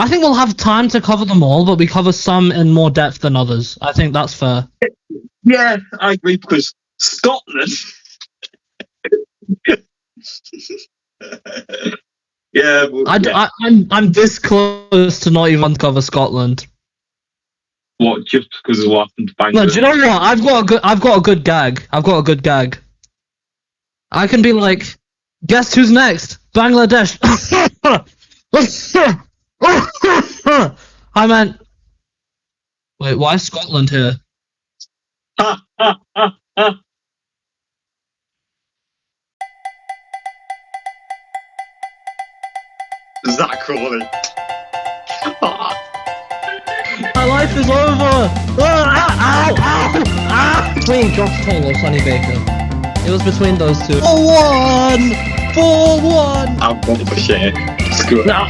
I think we'll have time to cover them all, but we cover some in more depth than others. I think that's fair. Yeah, I agree, because Scotland. Yeah, I'm this close to not even cover Scotland. What? Just because of what happened to Bangladesh? No, do you know what? I've got a good gag. I can be like, guess who's next? Bangladesh. I meant, wait, why is Scotland here? Zach Crawley. My life is over! Between Josh Toll or Sonny Baker. It was between those two. 4-1! 4-1! I'm going for shit. Screw it. No.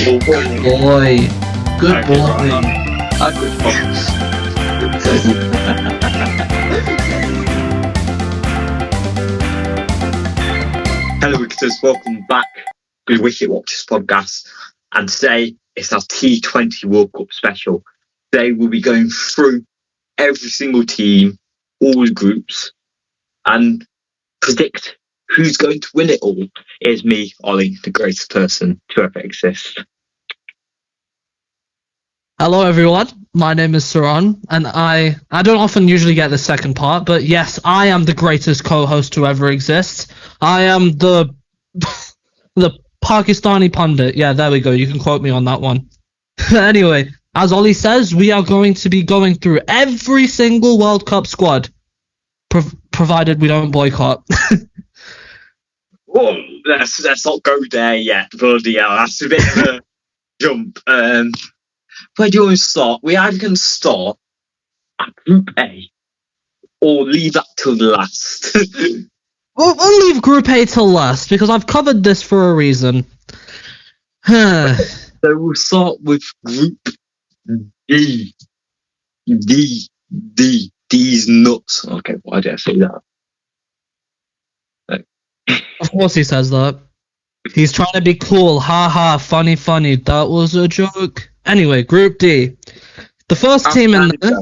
Good boy. Good boy. A good box. Hello, Wicketers. Welcome back to the Wicket Watchers podcast. And today it's our T20 World Cup special. Today we'll be going through every single team, all the groups, and predict who's going to win it all. It's me, Ollie, the greatest person to ever exist. Hello everyone, my name is Saraan, and I don't often usually get the second part, but yes, I am the greatest co-host to ever exist. I am the Pakistani pundit. Yeah, there we go, you can quote me on that one. Anyway, as Ollie says, we are going to be going through every single World Cup squad, provided we don't boycott. Oh, let's not go there yet. Bloody hell, that's a bit of a jump. Where do you want to start? We either can start at Group A or leave that till the last. We'll leave Group A till last, because I've covered this for a reason. So we'll start with Group D. D's nuts. Okay, why did I say that? Of course he says that. He's trying to be cool. Ha ha, funny. That was a joke. Anyway, Group D. The first team in there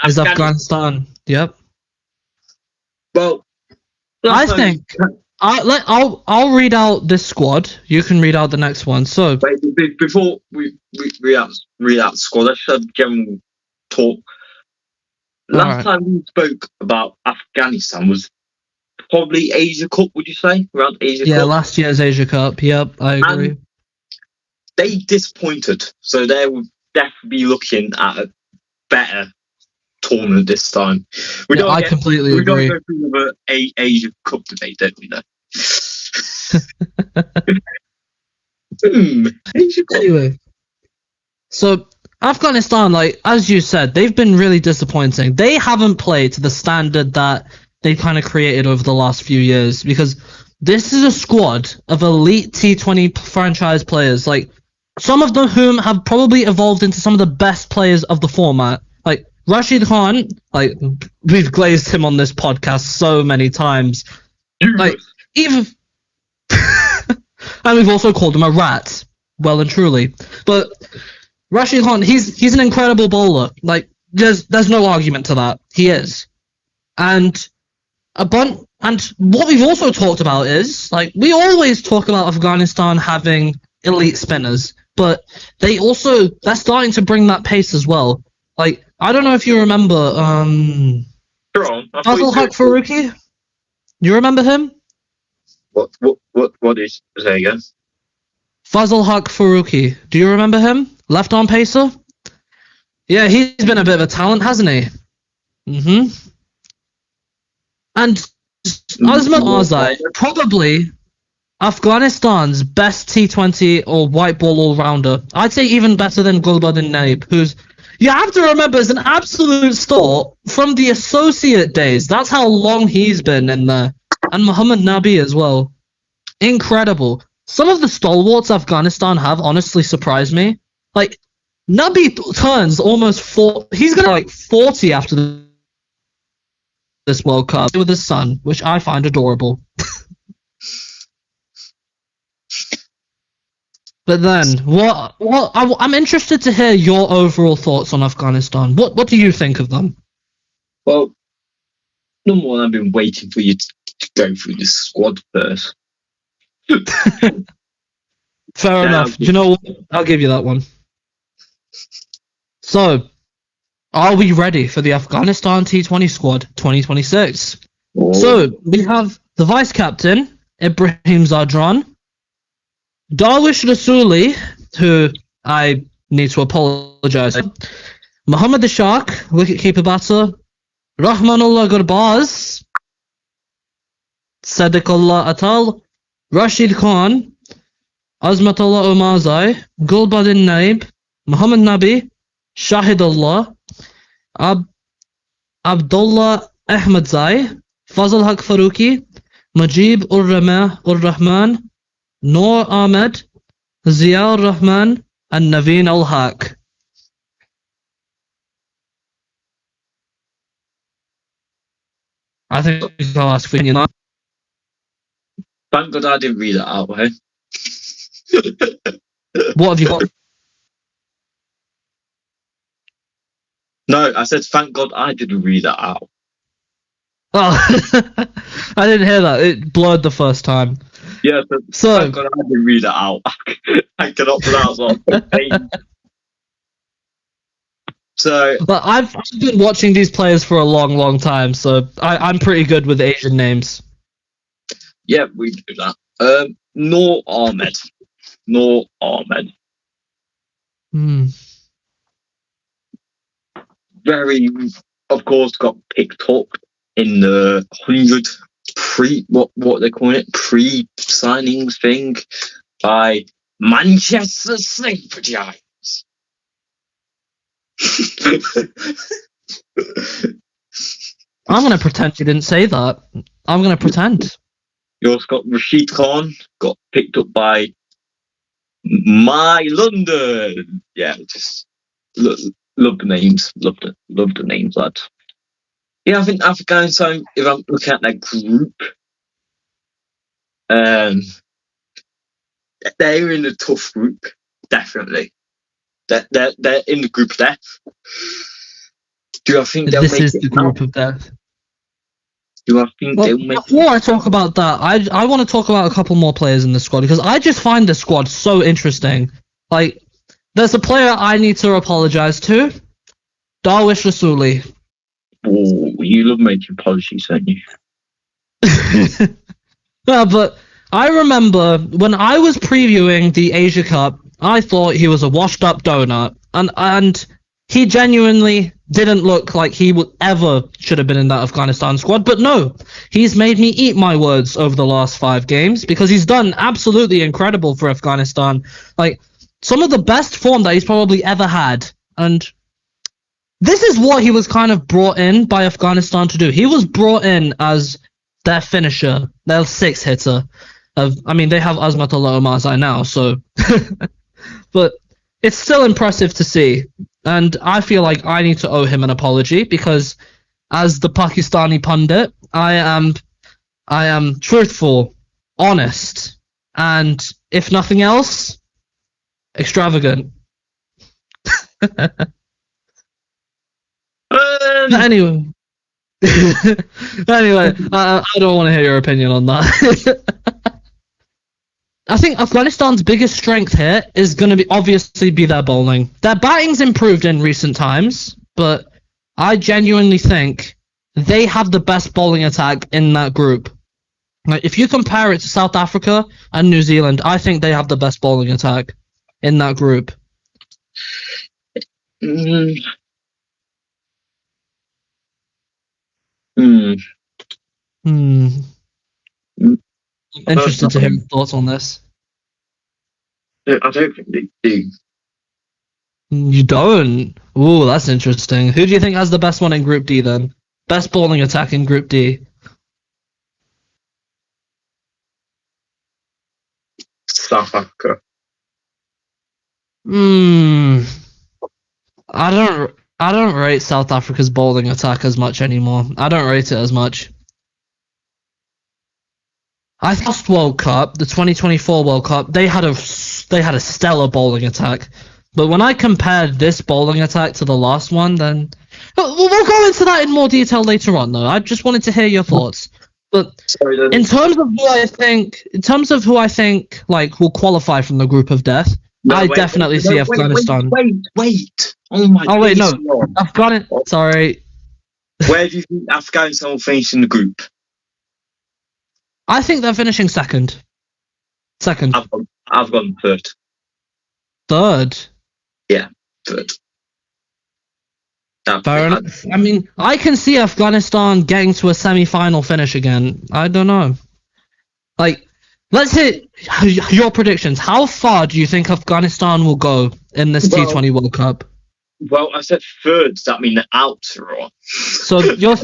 is Afghanistan. Yep. Well, I think I'll read out this squad. You can read out the next one. So wait, before we read out the squad, let's have a general talk. Last time we spoke about Afghanistan was probably Asia Cup, would you say? Around Asia Cup? Yeah, last year's Asia Cup. Yep, I agree. And they disappointed, so they will definitely be looking at a better tournament this time. I completely agree. We don't go through the Asia Cup debate, don't we? Asia Cup. Anyway, so Afghanistan, like as you said, they've been really disappointing. They haven't played to the standard that they kind of created over the last few years, because this is a squad of elite T20 franchise players, like some of them whom have probably evolved into some of the best players of the format. Like Rashid Khan, like we've glazed him on this podcast so many times. Like even and we've also called him a rat, well and truly. But Rashid Khan, he's an incredible bowler. Like there's no argument to that. He is. And what we've also talked about is, like, we always talk about Afghanistan having elite spinners, but they're starting to bring that pace as well. Like, I don't know if you remember Fazal Haq Farooqi? You remember him? What is say again? Fazal Haq Farooqi. Do you remember him? Left arm pacer? Yeah, he's been a bit of a talent, hasn't he? Mm-hmm. And Azman Arzai, probably Afghanistan's best T20 or white ball all-rounder. I'd say even better than Gulbuddin Naib, who's, you have to remember, is an absolute star from the associate days. That's how long he's been in there. And Muhammad Nabi as well. Incredible. Some of the stalwarts Afghanistan have honestly surprised me. Like, Nabi turns almost 40. He's going to like 40 after this World Cup with his son, which I find adorable. But then, I'm interested to hear your overall thoughts on Afghanistan. What do you think of them? Well, number one, I've been waiting for you to go through the squad first. Fair enough. Do you know what? I'll give you that one. So, are we ready for the Afghanistan T20 squad 2026? Oh. So, we have the vice captain, Ibrahim Zadran, Darwish Rasuli, who I need to apologise, Mohammad Ishaq, wicketkeeper batter, Rahmanullah Gurbaz, Sadiqullah Atal, Rashid Khan, Azmatullah Omarzai, Gulbadin Naib, Muhammad Nabi, Shahidullah, Abdullah Ahmadzai, Fazal Haq Faruqi, Majib Ur-Rahman, Noor Ahmed, Zia Rahman, and Naveen Ul-Haq. I think I'll ask for you now. Thank God I didn't read that out, hey? What have you got? No, I said thank God I didn't read that out. Oh, I didn't hear that. It blurred the first time. Yeah, So thank God I didn't read that out. I cannot pronounce that. So, but I've been watching these players for a long, long time, so I'm pretty good with Asian names. yeah, we do that. Noor Ahmed. Noor Ahmed. Very, of course, got picked up in the 100 what they call it, pre-signings thing by Manchester Super Giants. I'm going to pretend you didn't say that. I'm going to pretend. You also got Rashid Khan, got picked up by My London. Yeah, just love the names. Love the names, lads. Yeah, I think Afghanistan, if I'm looking at their group, they're in a tough group, definitely. They're in the group of death. Do I think they'll This make is it the group of death. Do I think Well, they'll make it? before I talk about that, I want to talk about a couple more players in the squad because I just find the squad so interesting. Like, there's a player I need to apologise to, Darwish Rasuli. Oh, you love making apologies, don't you? Yeah, but I remember when I was previewing the Asia Cup, I thought he was a washed-up donut, and he genuinely didn't look like he would ever should have been in that Afghanistan squad. But no, he's made me eat my words over the last 5 games because he's done absolutely incredible for Afghanistan. Like, some of the best form that he's probably ever had, and this is what he was kind of brought in by Afghanistan to do. He was brought in as their finisher, their 6-hitter. I mean, they have Azmatullah Omarzai now, so... but it's still impressive to see. And I feel like I need to owe him an apology because, as the Pakistani pundit, I am truthful, honest, and, if nothing else, extravagant. Anyway, I don't want to hear your opinion on that. I think Afghanistan's biggest strength here is going to be obviously their bowling. Their batting's improved in recent times, but I genuinely think they have the best bowling attack in that group. Like, if you compare it to South Africa and New Zealand, I think they have the best bowling attack in that group. Interested to hear your thoughts on this. I don't think they do. You don't? Ooh, that's interesting. Who do you think has the best one in Group D then? Best bowling attack in Group D? South Africa. I don't rate South Africa's bowling attack as much anymore. I don't rate it as much. last World Cup, the 2024 World Cup, they had a stellar bowling attack. But when I compared this bowling attack to the last one, then we'll go into that in more detail later on. Though I just wanted to hear your thoughts. But in terms of who I think like will qualify from the group of death, I definitely see Afghanistan. Wait. Oh my. Oh wait, no, Afghanistan. Sorry. Where do you think Afghanistan will finish in the group? I think they're finishing second. Second. I've gone third. Third. Yeah, third. Fair enough. I mean, I can see Afghanistan getting to a semi-final finish again. I don't know. Like, let's hit your predictions. How far do you think Afghanistan will go in this T20 World Cup? Well, I said third. Does that mean they're out, or? So you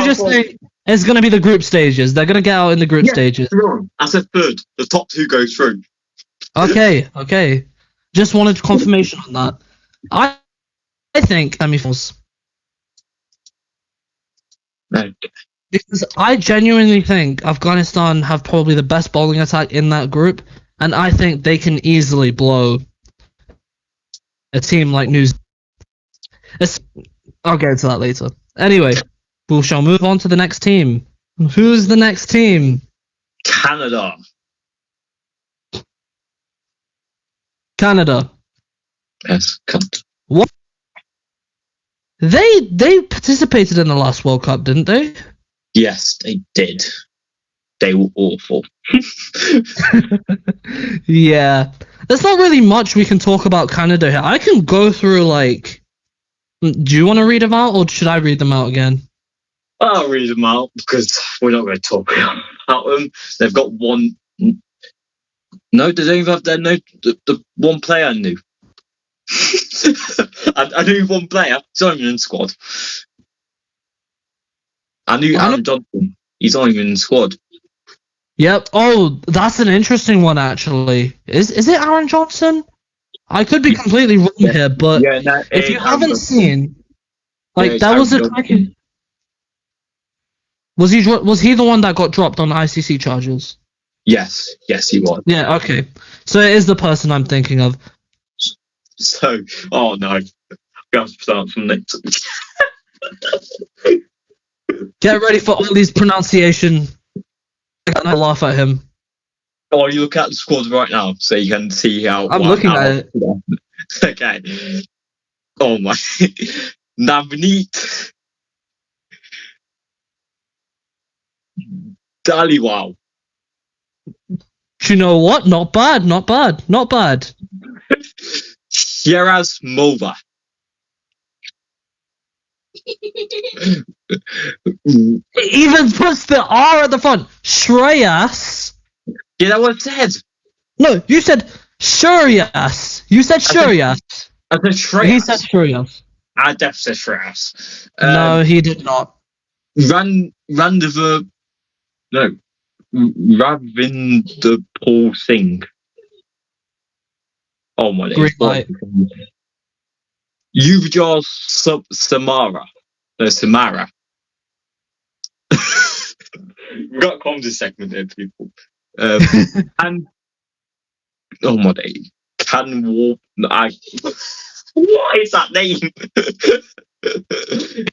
just think it's going to be the group stages? They're going to get out in the group stages. Wrong. I said third. The top two go through. Okay. Just wanted confirmation on that. I think semi-finals. Okay. Because I genuinely think Afghanistan have probably the best bowling attack in that group, and I think they can easily blow a team like New Zealand. I'll get into that later. Anyway, we shall move on to the next team. Who's the next team? Canada. Yes, Canada. What? They participated in the last World Cup, didn't they? Yes, they did. They were awful. Yeah. There's not really much we can talk about Canada here. I can go through, like... Do you want to read them out, or should I read them out again? I'll read them out, because we're not going to talk about them. They've got one... No, they don't even have the one player I knew. I knew one player. He's not even in the squad. I knew Aaron Johnson. He's not even in the squad. Yep. Oh, that's an interesting one, actually. Is it Aaron Johnson? I could be completely wrong here, but if you haven't seen, like, that was a... Was he the one that got dropped on ICC charges? Yes, he was. Yeah, okay. So it is the person I'm thinking of. So, oh no, I'm going to start from next. Get ready for Ollie's pronunciation. I laugh at him. Oh, you look at the squad right now, so you can see how. I'm looking at it. Okay. Oh my, Navneet Dhaliwal. Do you know what? Not bad. Shiraz Mova. It even puts the R at the front. Shreyas. Yeah, that was said. No, you said Shuryas. You said Shuryas. I said Shreyas. He said Shuryas. I definitely said Shreyas. No, he did not. Ravinder Paul Singh. Oh my Green light. Yuvajal Samara. Samara. We've got comms this segment there, people. And oh my day. What is that name?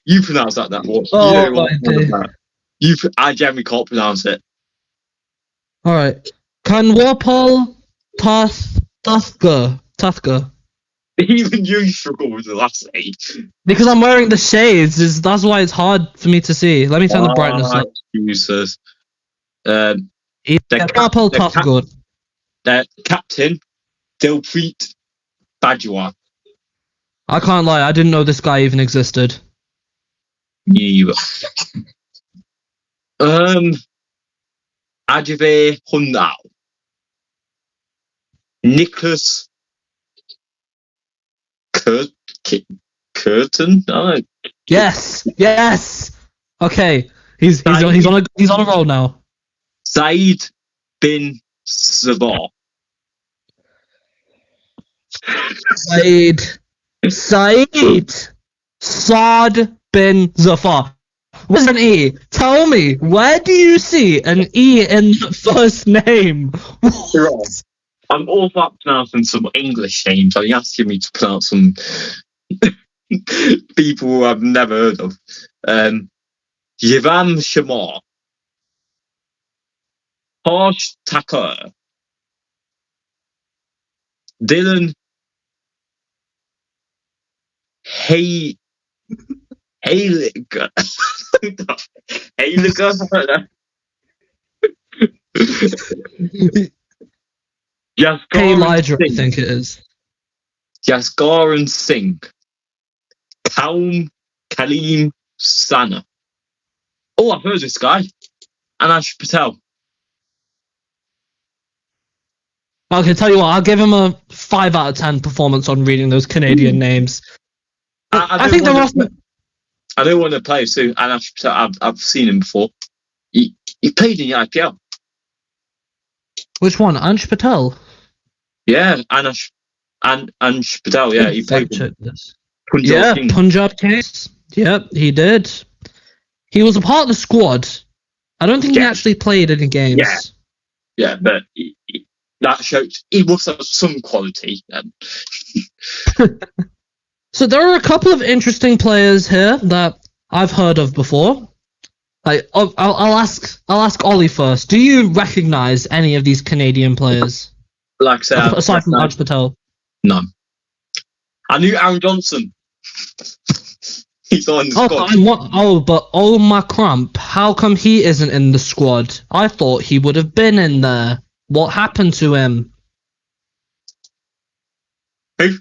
You pronounce that one. Oh my day. I generally can't pronounce it. Alright. Kanwapal Tathka. Even you struggle with the last name. Because I'm wearing the shades, that's why it's hard for me to see. Let me turn the brightness up. Jesus. Kanwapal Tathka. The captain, Dilpreet Bajwa. I can't lie, I didn't know this guy even existed. You. Ajave Hundal. Nicholas Curtin? Oh. Yes. Okay, he's on a roll now. Saeed bin Sabah. Saad bin Zafar. Where's an E? Tell me, where do you see an E in the first name? What? I'm all about pronouncing some English names. Are you asking me to pronounce some people who I've never heard of? Yivam Shamar, Harsh Takur, Dylan Hayliger. Hayliger. Hey, Elijah, I think it is. Jasgaran Singh. Kaum Kalim Sana. Oh, I've heard this guy. Anash Patel. Okay, tell you what, I'll give him a 5 out of 10 performance on reading those Canadian names. I think they're awesome. I don't want to play soon. Anash Patel, I've seen him before. He played in the IPL. Which one? Ansh Patel? Yeah, Ansh Patel, yeah. He played this. Punjab Kings. Yep, he did. He was a part of the squad. I don't think he actually played any games. Yeah, but that shows he must have some quality. So there are a couple of interesting players here that I've heard of before. I'll ask Ollie first. Do you recognise any of these Canadian players? Like I said, aside from Ansh Patel. No. I knew Aaron Johnson. He's on the squad. But my crump. How come he isn't in the squad? I thought he would have been in there. What happened to him? Who?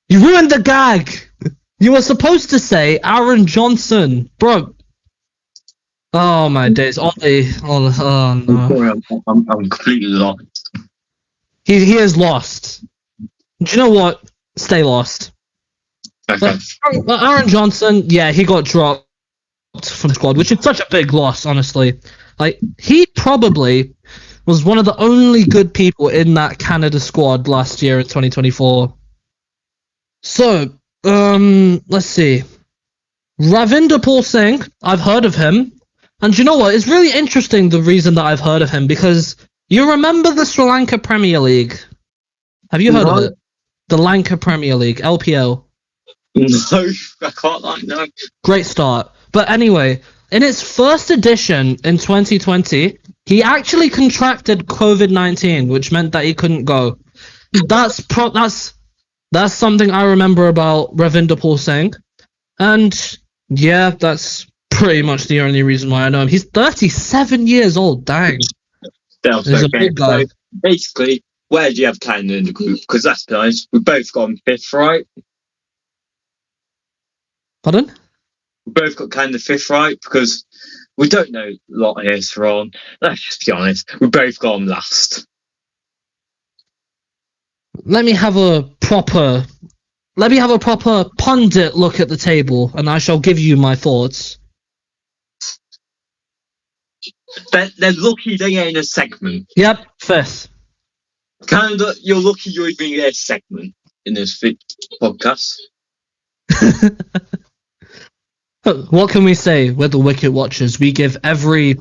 You ruined the gag. You were supposed to say Aaron Johnson, bro. Oh my days, Ollie. Oh no. I'm sorry, I'm completely lost. He is lost. Do you know what? Stay lost. Okay. But Aaron Johnson, yeah, he got dropped from the squad, which is such a big loss, honestly. Like, he probably was one of the only good people in that Canada squad last year in 2024. So, let's see. Ravinder Paul Singh, I've heard of him. And you know what? It's really interesting, the reason that I've heard of him, because you remember the Sri Lanka Premier League? Have you heard of it? The Lanka Premier League, LPL. No, I can't, no. Great start. But anyway, in its first edition in 2020, he actually contracted COVID-19, which meant that he couldn't go. That's something I remember about Ravinder Paul Singh. And yeah, that's pretty much the only reason why I know him. He's 37 years old, dang. He's a big guy. So basically, where do you have Canada in the group? Because that's nice. We've both got 5th, right? Pardon? We both got kind of 5th, right? Because we don't know a lot here, Saraan. Let's just be honest. We both got him last. Let me have a proper pundit look at the table, and I shall give you my thoughts. They're lucky they ain't a segment. Yep, 5th. Canada, you're lucky you're even in a segment in this podcast. What can we say? We're the Wicket Watchers. We give every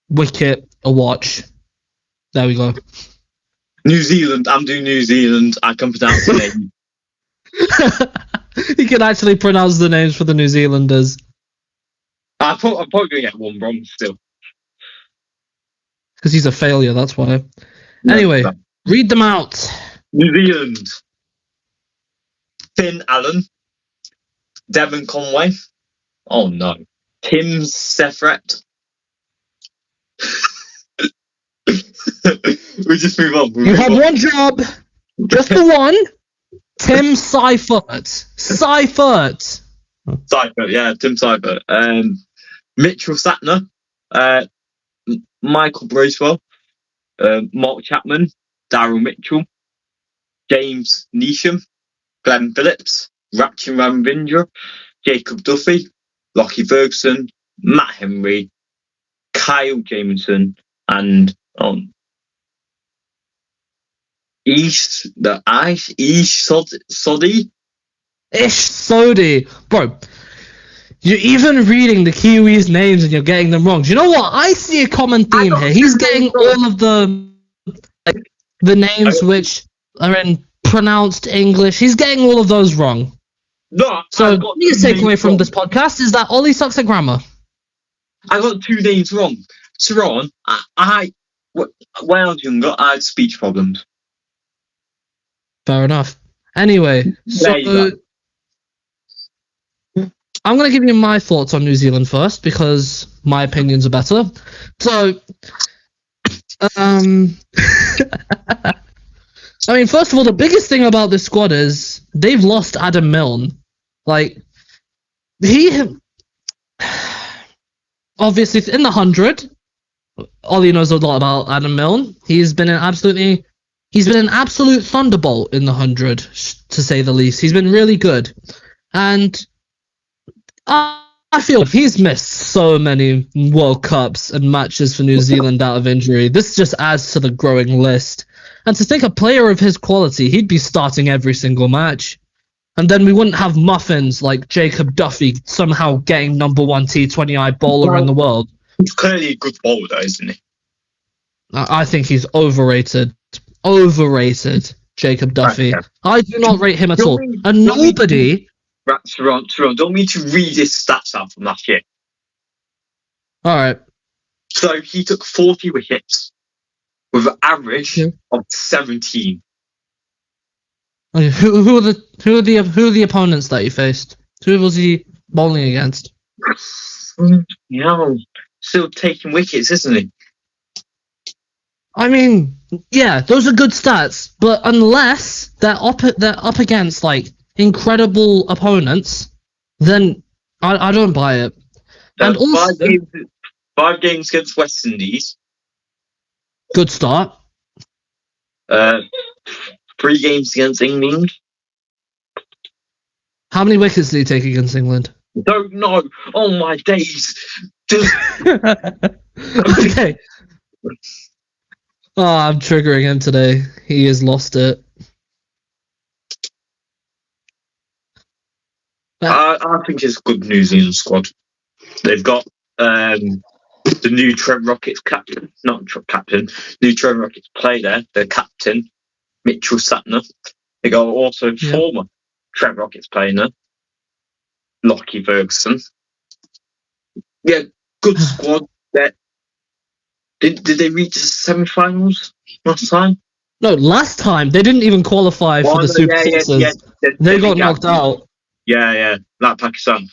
wicket a watch. There we go. New Zealand. I'm doing New Zealand. I can pronounce the name. You can actually pronounce the names for the New Zealanders. I'm probably going to get one wrong still. Because he's a failure, that's why. No, anyway, read them out. New Zealand. Finn Allen. Devon Conway. Oh no. Tim Seffret. We just move on. You have one job. Just the one. Tim Seifert. Seifert, yeah, Tim Seifert. Mitchell Satner. Michael Bracewell. Mark Chapman. Daryl Mitchell. James Neesham. Glenn Phillips. Rachin Ravindra. Jacob Duffy. Lockie Ferguson. Matt Henry. Kyle Jamieson. And Ish Sodhi. Ish Sodhi. Bro, You're even reading the Kiwis' names and you're getting them wrong. Do you know what? I see a common theme here. He's getting all of the names which are in pronounced English. He's getting all of those wrong. No, So the biggest takeaway from this podcast is that Ollie sucks at grammar. I got 2 names wrong. Saraan, when I was younger, I had speech problems. Fair enough. Anyway, so I'm going to give you my thoughts on New Zealand first because my opinions are better. So, I mean, first of all, the biggest thing about this squad is they've lost Adam Milne. Like, he obviously in the 100. Ollie knows a lot about Adam Milne. He's been an absolute thunderbolt in the 100, to say the least. He's been really good, and I feel he's missed so many World Cups and matches for New Zealand out of injury. This just adds to the growing list. And to think a player of his quality, he'd be starting every single match. And then we wouldn't have muffins like Jacob Duffy somehow getting #1 T20I bowler in the world. He's clearly a good bowler, though, isn't he? I think he's overrated. Overrated, Jacob Duffy. Right, I do not rate him at all. And nobody... Right, Saraan, don't mean to read his stats out from last year. Alright. So he took 40 wickets with an average of 17. Okay, who are the opponents that he faced? Who was he bowling against? Yeah, still taking wickets, isn't he? I mean, yeah, those are good stats, but unless they're up against like incredible opponents, then I don't buy it. And also, 5 games against West Indies. Good start. 3 games against England. How many wickets did he take against England? Don't know. Oh my days. Okay. Oh, I'm triggering him today. He has lost it. I think it's a good New Zealand squad. They've got the new Trent Rockets captain, new Trent Rockets player, their captain, Mitchell Satner. They got also former Trent Rockets player, Lockie Ferguson. Yeah, good squad. Did they reach the semi-finals last time? No, last time they didn't even qualify for the Super Sixes. Yeah, they got knocked out. Yeah, like Pakistan.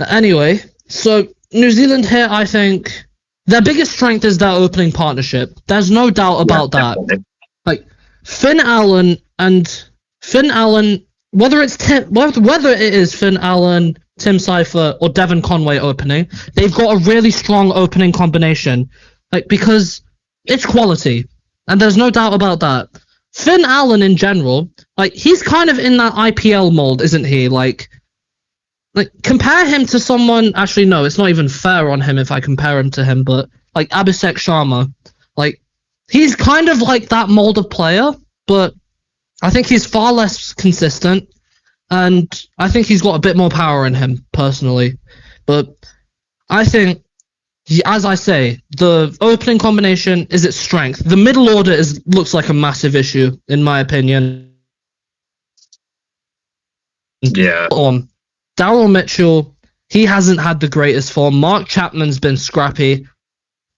Anyway, so New Zealand here, I think their biggest strength is their opening partnership. There's no doubt about that. Definitely. Like Finn Allen, whether it is Finn Allen, Tim Seifert, or Devon Conway opening, they've got a really strong opening combination. Like, because it's quality, and there's no doubt about that. Finn Allen in general, like, he's kind of in that IPL mold, isn't he? Like compare him to someone. Actually, no, it's not even fair on him if I compare him to him. But like Abhishek Sharma, like, he's kind of like that mold of player, but I think he's far less consistent, and I think he's got a bit more power in him, personally. But I think, as I say, the opening combination is its strength. The middle order looks like a massive issue, in my opinion. Yeah. Daryl Mitchell, he hasn't had the greatest form. Mark Chapman's been scrappy.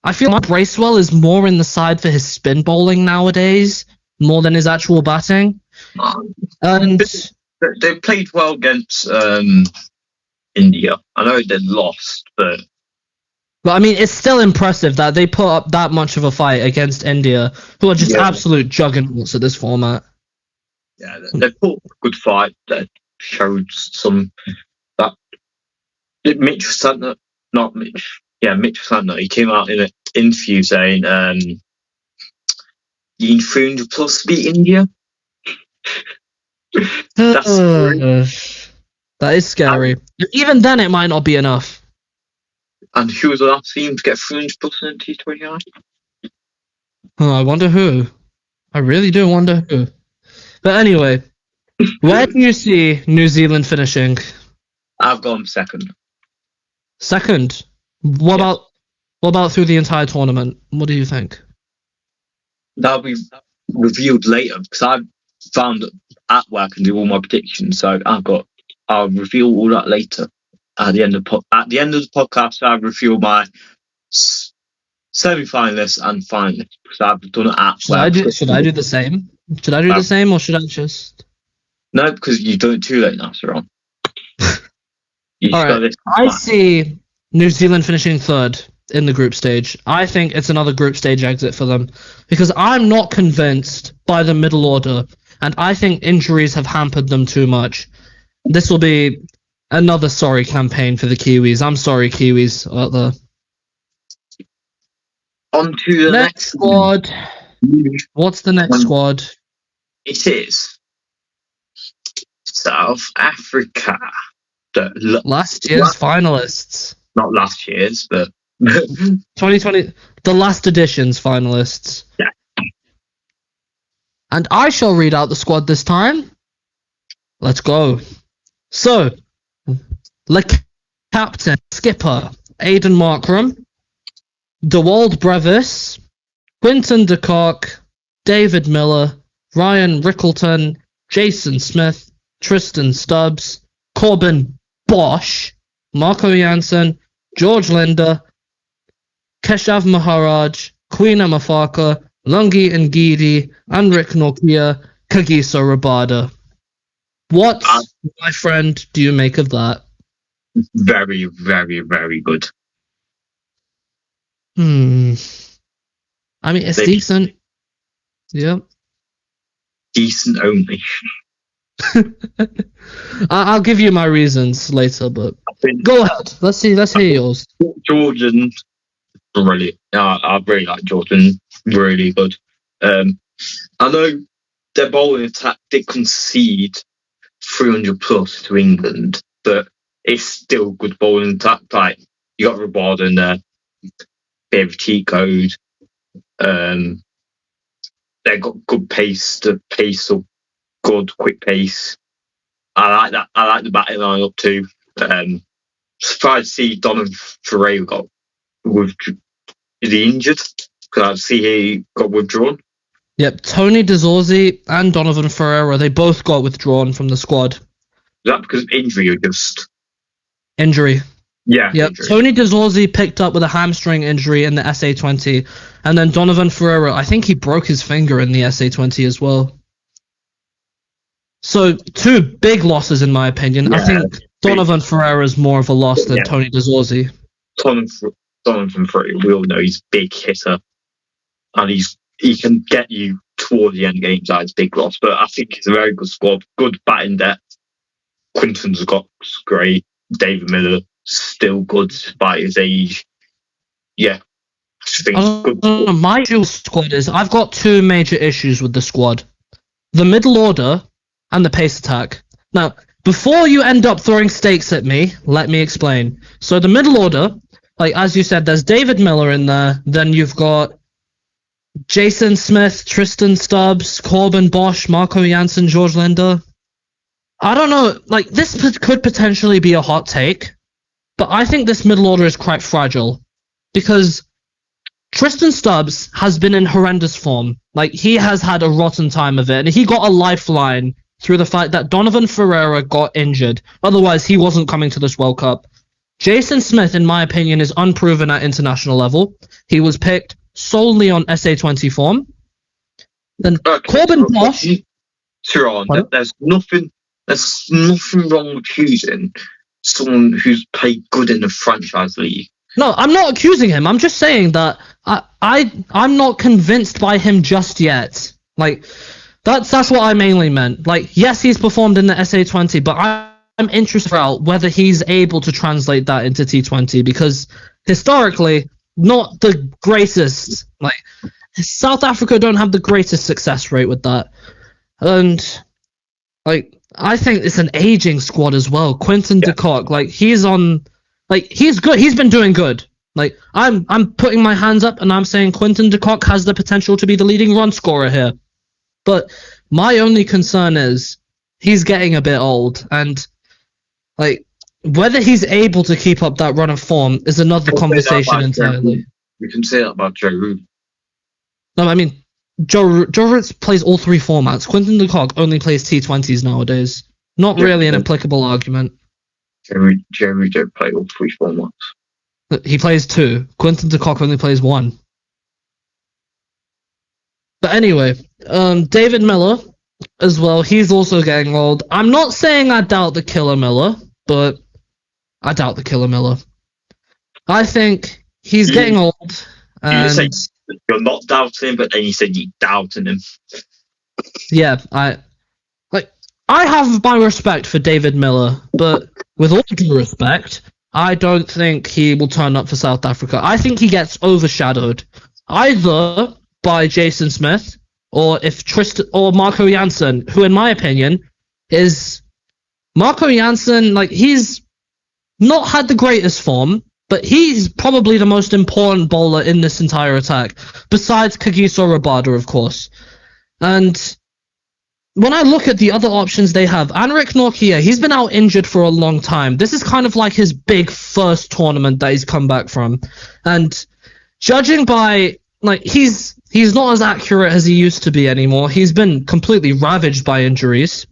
I feel like Bracewell is more in the side for his spin bowling nowadays, more than his actual batting. And they played well against India. I know they lost, but I mean, it's still impressive that they put up that much of a fight against India, who are just absolute juggernauts at this format. Yeah, they put a good fight that showed some that Mitchell Santner, Mitchell Santner, he came out in an interview saying you need 300 plus to beat India. That is scary. Even then, it might not be enough. And who was the last team to get 300 plus in T20I? Oh, I wonder who. I really do wonder who. But anyway, Where do you see New Zealand finishing? I've gone second. Second. What Yeah. about through the entire tournament? What do you think? That'll be revealed later because I've found at where I can do all my predictions. So I'll reveal all that later at the end of the podcast. I'll reveal my semi-finalists and finalists because I've done it at Should I do the same? Should I do the same, or should I just? No, because you've done it too late now, Saraan. All right. I see New Zealand finishing third in the group stage. I think it's another group stage exit for them because I'm not convinced by the middle order, and I think injuries have hampered them too much. This will be another sorry campaign for the Kiwis. I'm sorry, Kiwis out there. On to the next squad. What's the next squad? It is South Africa. Last year's finalists. Not last year's, but 2020, the last edition's finalists. Yeah. And I shall read out the squad this time. Let's go. So, the captain, skipper, Aidan Markram, Dewald Brevis, Quinton de Kock, David Miller, Ryan Rickleton, Jason Smith, Tristan Stubbs, Corbin Bosch, Marco Jansen, George Linder, Keshav Maharaj, Queen Amafaka, Lungi Ngidi, Anrik Nokia, Kagiso Rabada. What, my friend, do you make of that? Very, very, very good. I mean, it's decent. Yep. Decent only. I'll give you my reasons later, but go ahead. Let's hear yours. Jordan, brilliant. I really like Jordan. Really good. I know their bowling attack did concede 300 plus to England, but it's still good bowling attack. Like, you got Rabada in there, bit of cheat code. They've got good pace. The pace of good, quick pace. I like that. I like the batting line up too. Surprised to see Donovan Ferreira got withdrawn. Is he injured? Because I see he got withdrawn. Yep, Tony DeZorzi and Donovan Ferreira, they both got withdrawn from the squad. Is that because of injury or just injury? Yeah. Yep. Injury. Tony DeZorzi picked up with a hamstring injury in the SA20, and then Donovan Ferreira, I think he broke his finger in the SA20 as well. So, two big losses in my opinion. Yeah, I think Donovan Ferreira is more of a loss than Tony DeZorzi. Donovan Ferreira, we all know he's a big hitter, and he can get you toward the end games. That's a big loss, but I think it's a very good squad, good batting depth. Quinton's got great. David Miller still good despite his age. Yeah, I think it's good. My squad is I've got two major issues with the squad: the middle order and the pace attack. Now, before you end up throwing stakes at me, let me explain. So the middle order, like as you said, there's David Miller in there. Then you've got Jason Smith, Tristan Stubbs, Corbin Bosch, Marco Jansen, George Linder. I don't know, like this could potentially be a hot take, but I think this middle order is quite fragile because Tristan Stubbs has been in horrendous form. Like, he has had a rotten time of it, and he got a lifeline through the fact that Donovan Ferreira got injured. Otherwise, he wasn't coming to this World Cup. Jason Smith, in my opinion, is unproven at international level. He was picked solely on SA20 form. Then Corbin Bosch. Saraan, there's nothing wrong with choosing someone who's played good in the franchise league. No, I'm not accusing him. I'm just saying that I'm not convinced by him just yet. Like, that's what I mainly meant. Like, yes, he's performed in the SA20, but I'm interested about whether he's able to translate that into T20 because historically, not the greatest. Like, South Africa don't have the greatest success rate with that, and like I think it's an aging squad as well. Quinton de Kock, like he's good. He's been doing good. Like I'm putting my hands up and I'm saying Quinton de Kock has the potential to be the leading run scorer here. But my only concern is he's getting a bit old, and like whether he's able to keep up that run of form is another conversation entirely. We can say that about Joe Root. No, I mean Joe Root plays all three formats. Quinton de Kock only plays T20s nowadays. Not really an applicable argument. Joe Root don't play all three formats. He plays two. Quinton de Kock only plays one. But anyway, David Miller as well. He's also getting old. I'm not saying I doubt the Killer Miller, but I doubt the Killer Miller. I think he's getting old. And you're not doubting him, but then you said you're doubting him. Yeah, I have my respect for David Miller, but with all due respect, I don't think he will turn up for South Africa. I think he gets overshadowed either by Jason Smith or or Marco Jansen, who in my opinion is Marco Jansen. Like, he's not had the greatest form, but he's probably the most important bowler in this entire attack, besides Kagiso Rabada, of course. And when I look at the other options they have, Anrik Nortje, he's been out injured for a long time. This is kind of like his big first tournament that he's come back from. And judging by, like, he's not as accurate as he used to be anymore. He's been completely ravaged by injuries.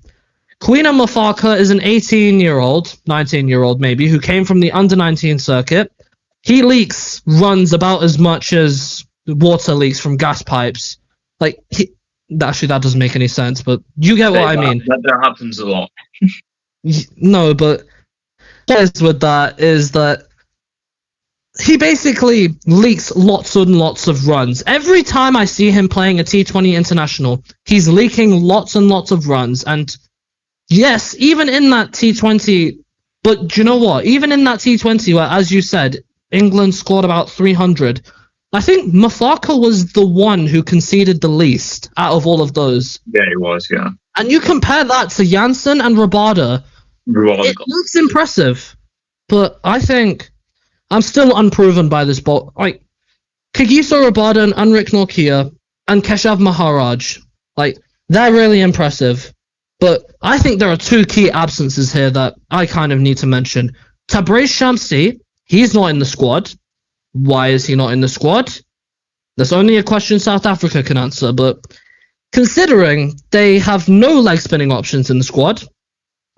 Queen Mafaka is an 18-year-old, 19-year-old maybe, who came from the under-19 circuit. He leaks runs about as much as water leaks from gas pipes. Like, actually, that doesn't make any sense, but you get what I mean. That happens a lot. No, but what is with that is that he basically leaks lots and lots of runs. Every time I see him playing a T20 international, he's leaking lots and lots of runs. And yes, even in that T20, but do you know what? Even in that T20 where, as you said, England scored about 300, I think Mafaka was the one who conceded the least out of all of those. Yeah, he was, yeah. And you compare that to Jansen and Rabada, it looks impressive. But I think I'm still unproven by this ball. Like, Kagiso Rabada and Anrik Nortje and Keshav Maharaj, like, they're really impressive. But I think there are two key absences here that I kind of need to mention. Tabraiz Shamsi, he's not in the squad. Why is he not in the squad? That's only a question South Africa can answer, but considering they have no leg spinning options in the squad,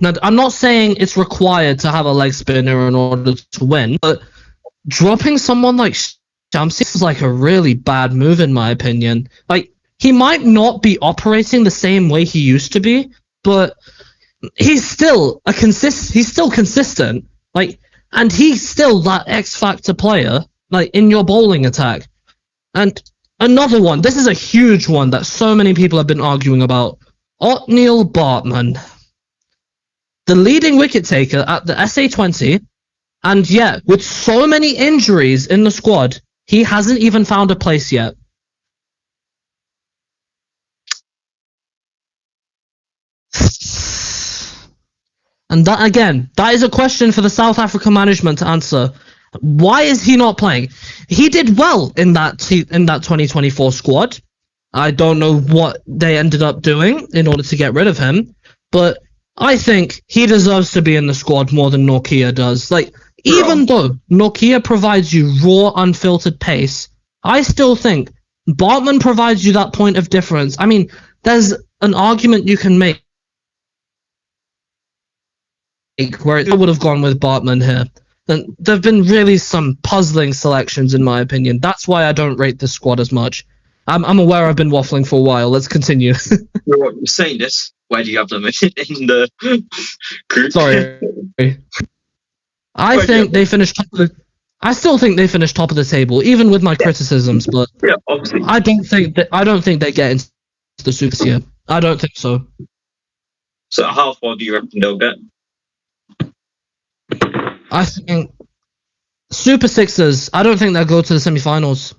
now I'm not saying it's required to have a leg spinner in order to win, but dropping someone like Shamsi is like a really bad move in my opinion. Like, he might not be operating the same way he used to be, but he's still he's still consistent. Like, and he's still that X Factor player, like, in your bowling attack. And another one, this is a huge one that so many people have been arguing about. Otniel Bartman, the leading wicket taker at the SA20, and yet, with so many injuries in the squad, he hasn't even found a place yet. And that, again, that is a question for the South Africa management to answer. Why is he not playing? He did well in that 2024 squad. I don't know what they ended up doing in order to get rid of him, but I think he deserves to be in the squad more than Nortje does. Like, even though Nortje provides you raw, unfiltered pace, I still think Bartman provides you that point of difference. I mean, there's an argument you can make where I would have gone with Bartman here. And there have been really some puzzling selections, in my opinion. That's why I don't rate this squad as much. I'm aware I've been waffling for a while. Let's continue. You're saying this. Where do you have them in the group? Sorry. I still think they finished top of the table, even with my criticisms. But yeah, obviously. I don't think they get into the Super Six. I don't think so. So how far do you reckon they'll get? I think Super Sixers. I don't think they'll go to the semi-finals.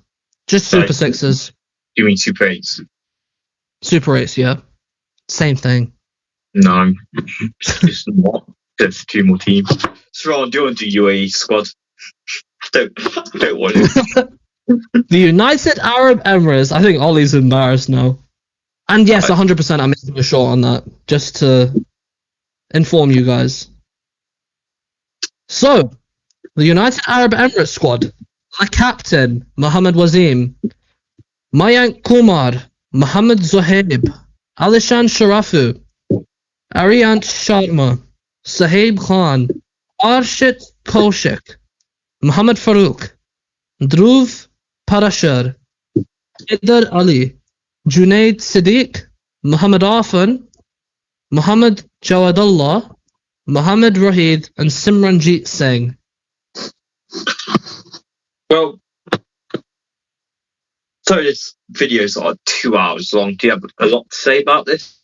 Just Super Sixers. You mean Super Eights? Super Eights, yeah. Same thing. No, it's not. There's two more teams. Saraan, do you want to do UAE squad? I don't want it. The United Arab Emirates. I think Ollie's embarrassed now. And yes, 100%. I'm making a shot on that, just to inform you guys. So, the United Arab Emirates squad, the captain, Mohammad Wasim, Mayank Kumar, Mohammad Zohaib, Alishan Sharafu, Ariant Sharma, Sahib Khan, Arshit Kaushik, Muhammad Farooq, Dhruv Parashar, Haider Ali, Junaid Siddiq, Muhammad Arfan, Muhammad Jawadullah, Muhammad Rahid, and Simranjit Singh. Well, so this video is like 2 hours long. Do you have a lot to say about this?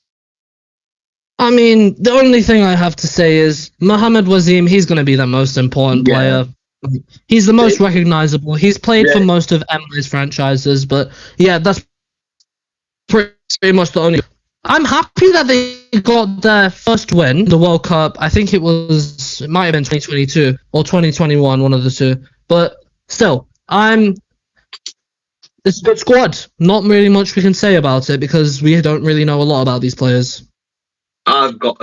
I mean, the only thing I have to say is Mohammad Wasim, he's going to be the most important player. He's the most recognizable. He's played for most of Emily's franchises, but yeah, that's pretty much the only. I'm happy that they got their first win, the World Cup. I think it might have been 2022 or 2021, one of the two. But still, it's a good squad. Not really much we can say about it because we don't really know a lot about these players. I've got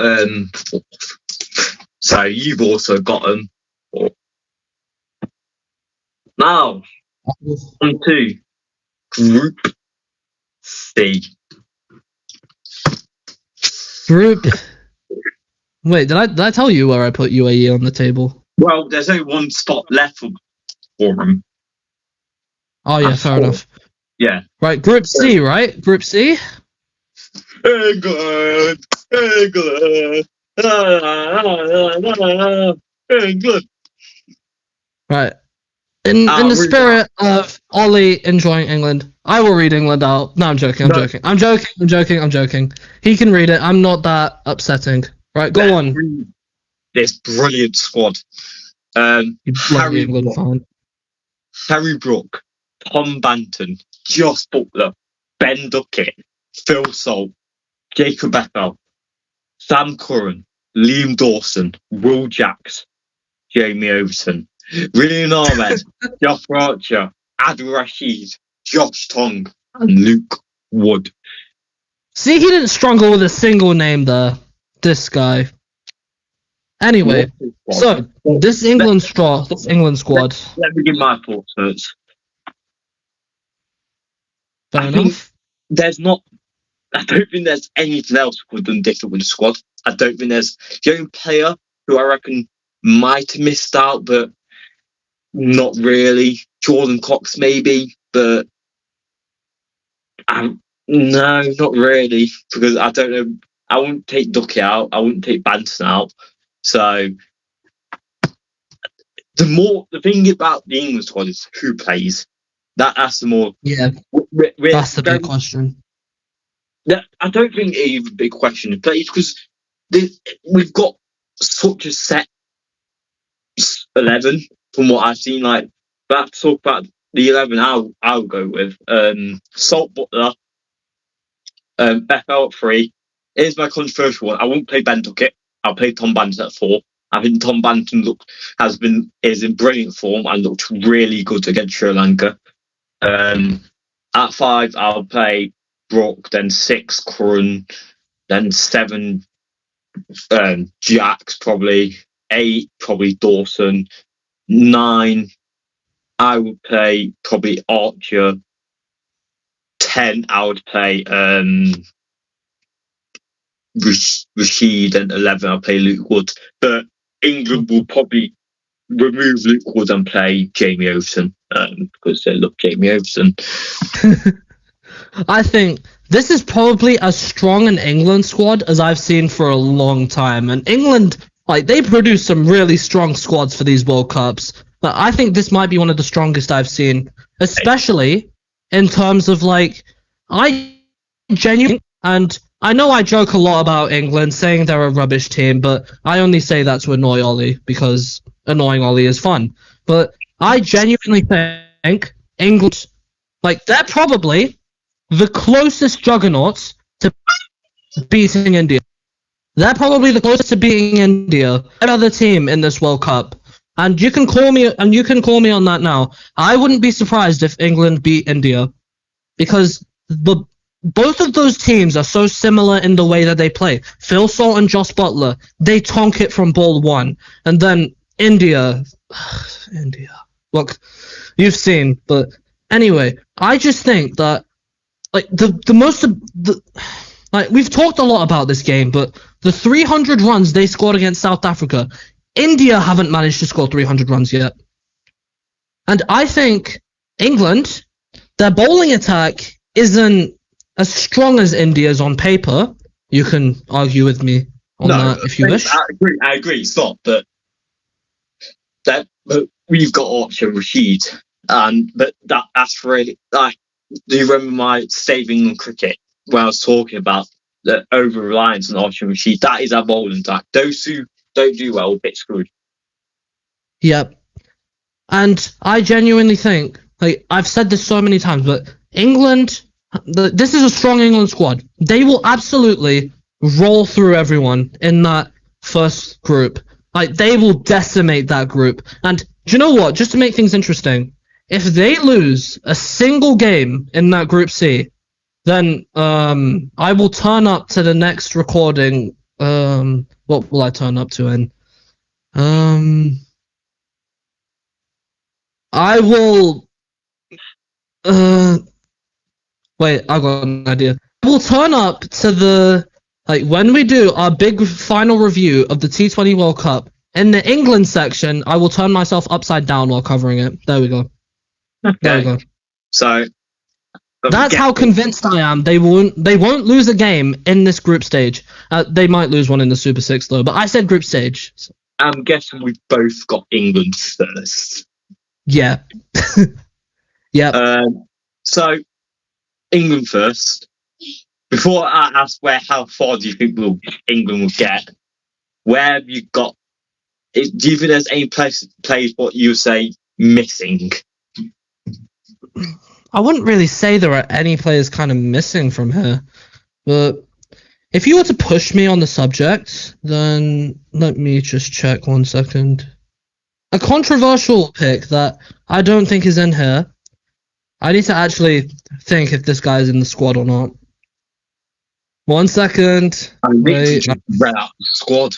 so you've also got them. Now on to Group C. Wait, did I tell you where I put UAE on the table? Well, there's only one spot left for them. Oh yeah, fair enough. Yeah. Right, Group C, right? Group C? England. England. Right. In the spirit of Ollie enjoying England, I will read England out. No, I'm joking. I'm joking. He can read it. I'm not that upsetting. Right, go on. This brilliant squad. Harry Brook, Tom Banton, Josh Butler, Ben Duckett, Phil Salt, Jacob Bethel, Sam Curran, Liam Dawson, Will Jacks, Jamie Overton, William Ahmed, Josh Archer, Adil Rashid, Josh Tong, and Luke Wood. See, he didn't struggle with a single name there. This guy. Anyway, so this England squad. Let me give my thoughts first. Fair enough. I don't think there's anything else we could have done different with the squad. I don't think there's the only player who I reckon might have missed out, but not really. Jordan Cox maybe, but no, not really, because I don't know. I wouldn't take Ducky out. I wouldn't take Banton out. So the thing about the England squad is who plays. That's the more. Yeah, that's the big question. I don't think it's even a big question to play because we've got such a set 11 from what I've seen. Like, but I have to talk about the 11 I'll go with. Salt Butler, Bethel at 3. Here's my controversial one. I won't play Ben Duckett. I'll play Tom Banton at 4. I think Tom Banton is in brilliant form and looked really good against Sri Lanka. At 5, I'll play Brook, then 6 Curran, then 7 Jacks, probably 8 probably Dawson, 9 I would play probably Archer, 10 I would play Rashid, and 11 I'll play Luke Wood. But England will probably remove Luke Wood and play Jamie Overton because they love Jamie Overton. I think this is probably as strong an England squad as I've seen for a long time. And England, they produce some really strong squads for these World Cups. But I think this might be one of the strongest I've seen, especially in terms of I genuinely, and I know I joke a lot about England saying they're a rubbish team, but I only say that to annoy Ollie because annoying Ollie is fun. But I genuinely think England, they're probably the closest juggernauts to beating India. They're probably the closest to beating India, any other team in this World Cup. And you can call me on that now. I wouldn't be surprised if England beat India, because both of those teams are so similar in the way that they play. Phil Salt and Josh Butler, they tonk it from ball one. And then India. India. Look, you've seen. But anyway, I just think that, like, like, we've talked a lot about this game, but the 300 runs they scored against South Africa, India haven't managed to score 300 runs yet. And I think England, their bowling attack isn't as strong as India's on paper. You can argue with me on that if you wish. I agree. It's not, but we've got Archer and Rashid, but that's really, like, do you remember my staving on cricket where I was talking about the over reliance on Archer and Rashid? That is our bowling attack. Those who don't do well, a bit screwed. Yep. And I genuinely think, like, I've said this so many times, but England, this is a strong England squad. They will absolutely roll through everyone in that first group. Like, they will decimate that group. And do you know what? Just to make things interesting, if they lose a single game in that Group C, then I will turn up to the next recording. What will I turn up to in? I will. Wait, I got an idea. We'll turn up to the, like, when we do our big final review of the T20 World Cup, in the England section, I will turn myself upside down while covering it. There we go. Okay. There we go. So that's how convinced I am. They won't lose a game in this group stage. They might lose one in the Super Six though, but I said group stage. I'm guessing we've both got England first. Yeah. Yeah. So England first. Before I ask how far do you think England will get, where have you got? Do you think there's any players what you say missing? I wouldn't really say there are any players kind of missing from here, but if you were to push me on the subject, then let me just check 1 second. A controversial pick that I don't think is in here. I need to actually think if this guy's in the squad or not. 1 second. I need to read out the squad.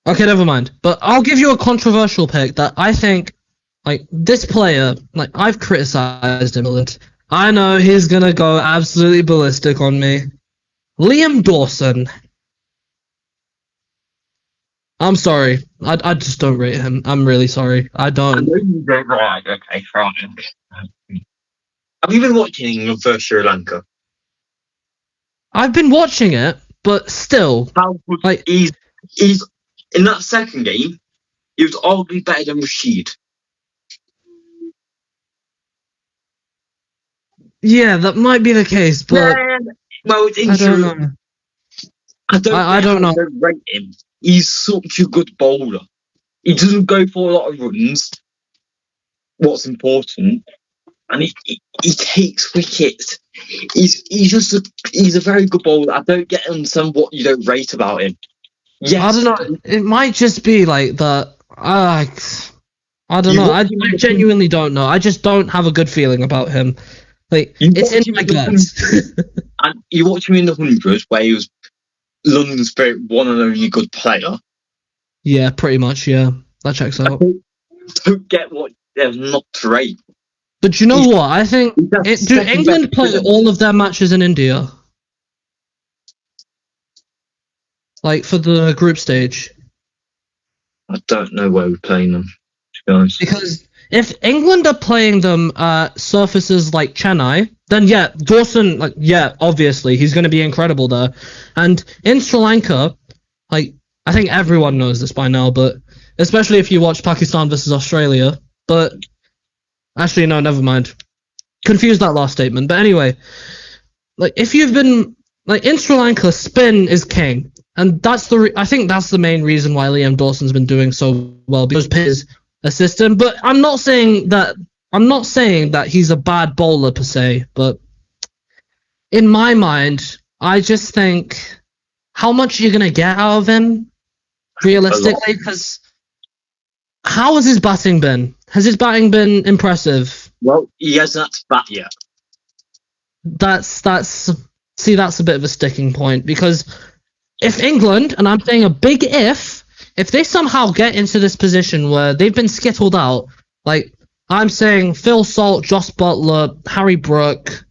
Okay, never mind. But I'll give you a controversial pick that I think, like, this player, like, I've criticized him a lot. I know he's gonna go absolutely ballistic on me. Liam Dawson. I'm sorry. I just don't rate him. I'm really sorry. I don't. I know you don't. Right, okay, fine. Have you been watching England versus Sri Lanka? I've been watching it, but still. How good, like, he's in that second game, he was arguably better than Rashid. Yeah, that might be the case, but well, it's I don't know. I don't know. I don't rate him. He's such a good bowler. He doesn't go for a lot of runs. What's important, and he takes wickets. He's a very good bowler. I don't understand what you don't rate about him. Yes. I don't know. It might just be like that. I don't know. I genuinely don't know. I just don't have a good feeling about him. Like, it's in my guts. And you watch him in the 100, where he was London Spirit one and only good player. Yeah, pretty much. Yeah, that checks out. I don't get what there's not to rate. But you know what? I think do England play all of their matches in India? Like, for the group stage? I don't know where we're playing them, to be honest. Because if England are playing them at surfaces like Chennai, then yeah, Dawson, like, yeah, obviously, he's going to be incredible there. And in Sri Lanka, like, I think everyone knows this by now, but especially if you watch Pakistan versus Australia. But actually, no, never mind. Confused that last statement. But anyway, like, if you've been, like, in Sri Lanka, spin is king. And that's I think that's the main reason why Liam Dawson's been doing so well, because of his assistant. But I'm not saying that he's a bad bowler per se, but in my mind, I just think how much you're gonna get out of him realistically, because how has his batting been? Has his batting been impressive? Well, he hasn't had to bat yet. that's see, that's a bit of a sticking point, because if England, and I'm saying a big if they somehow get into this position where they've been skittled out, like I'm saying Phil Salt, Joss Butler, Harry Brook,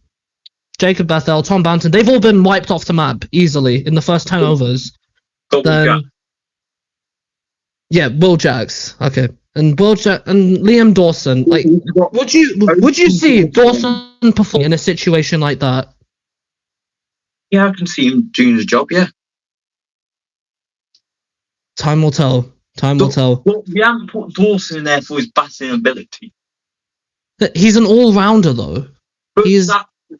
Jacob Bethel, Tom Banton, they've all been wiped off the map easily in the first 10 overs. Then, yeah, Will Jacks. Okay. And and Liam Dawson. Like, would you see Dawson perform in a situation like that? Yeah, I can see him doing the job, yeah. Time will tell. Time will tell. Well, we haven't put Dawson in there for his batting ability. He's an all-rounder, though. But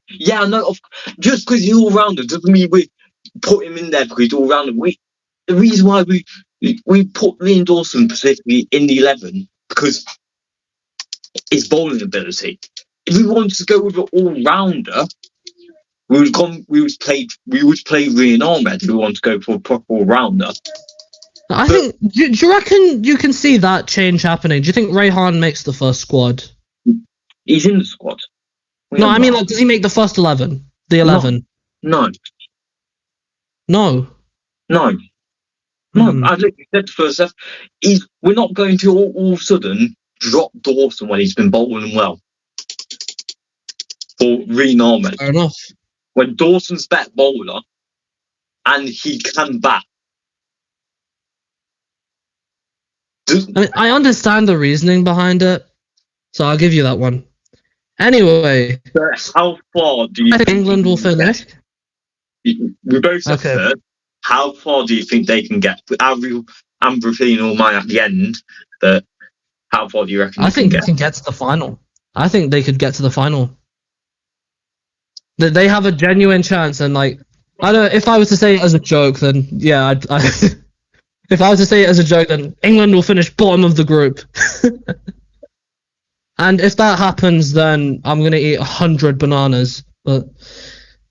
yeah, no, just because he's all-rounder doesn't mean we put him in there because he's all-rounder. The reason why we put Liam Dawson specifically in the 11 because his bowling ability. If we wanted to go with an all-rounder, we would play Rian Ahmed if we want to go for a proper all-rounder. I think. Do you reckon you can see that change happening? Do you think Rehan makes the first squad? He's in the squad. No, I mean, like, does he make the first 11? The 11? No. No. I literally said the first half. We're not going to all of a sudden drop Dawson when he's been bowling well. For Rian Ahmed. Fair enough. When Dawson's better bowler and he can bat. I mean, I understand the reasoning behind it, so I'll give you that one. Anyway, how far do you think England will finish? We both said third. How far do you think they can get? I'm repeating all mine at the end. But how far do you reckon? I think they can get to the final. I think they could get to the final. They have a genuine chance, and like, I don't. If I was to say it as a joke, then yeah, if I was to say it as a joke, then England will finish bottom of the group. And if that happens, then I'm going to eat 100 bananas. But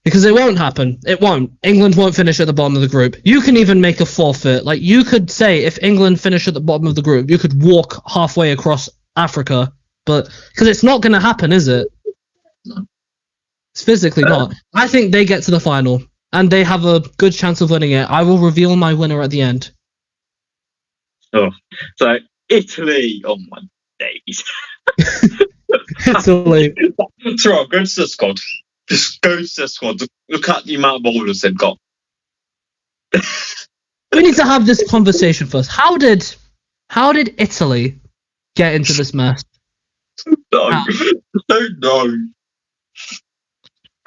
because it won't happen. It won't. England won't finish at the bottom of the group. You can even make a forfeit. Like, you could say if England finish at the bottom of the group, you could walk halfway across Africa. But because it's not going to happen, is it? No. It's physically not. I think they get to the final. And they have a good chance of winning it. I will reveal my winner at the end. Oh, so Italy on my days. Italy. So go to the squad. Just go to the squad. Look at the amount of bowlers they've got. We need to have this conversation first. How did Italy get into this mess? No. Don't know. Look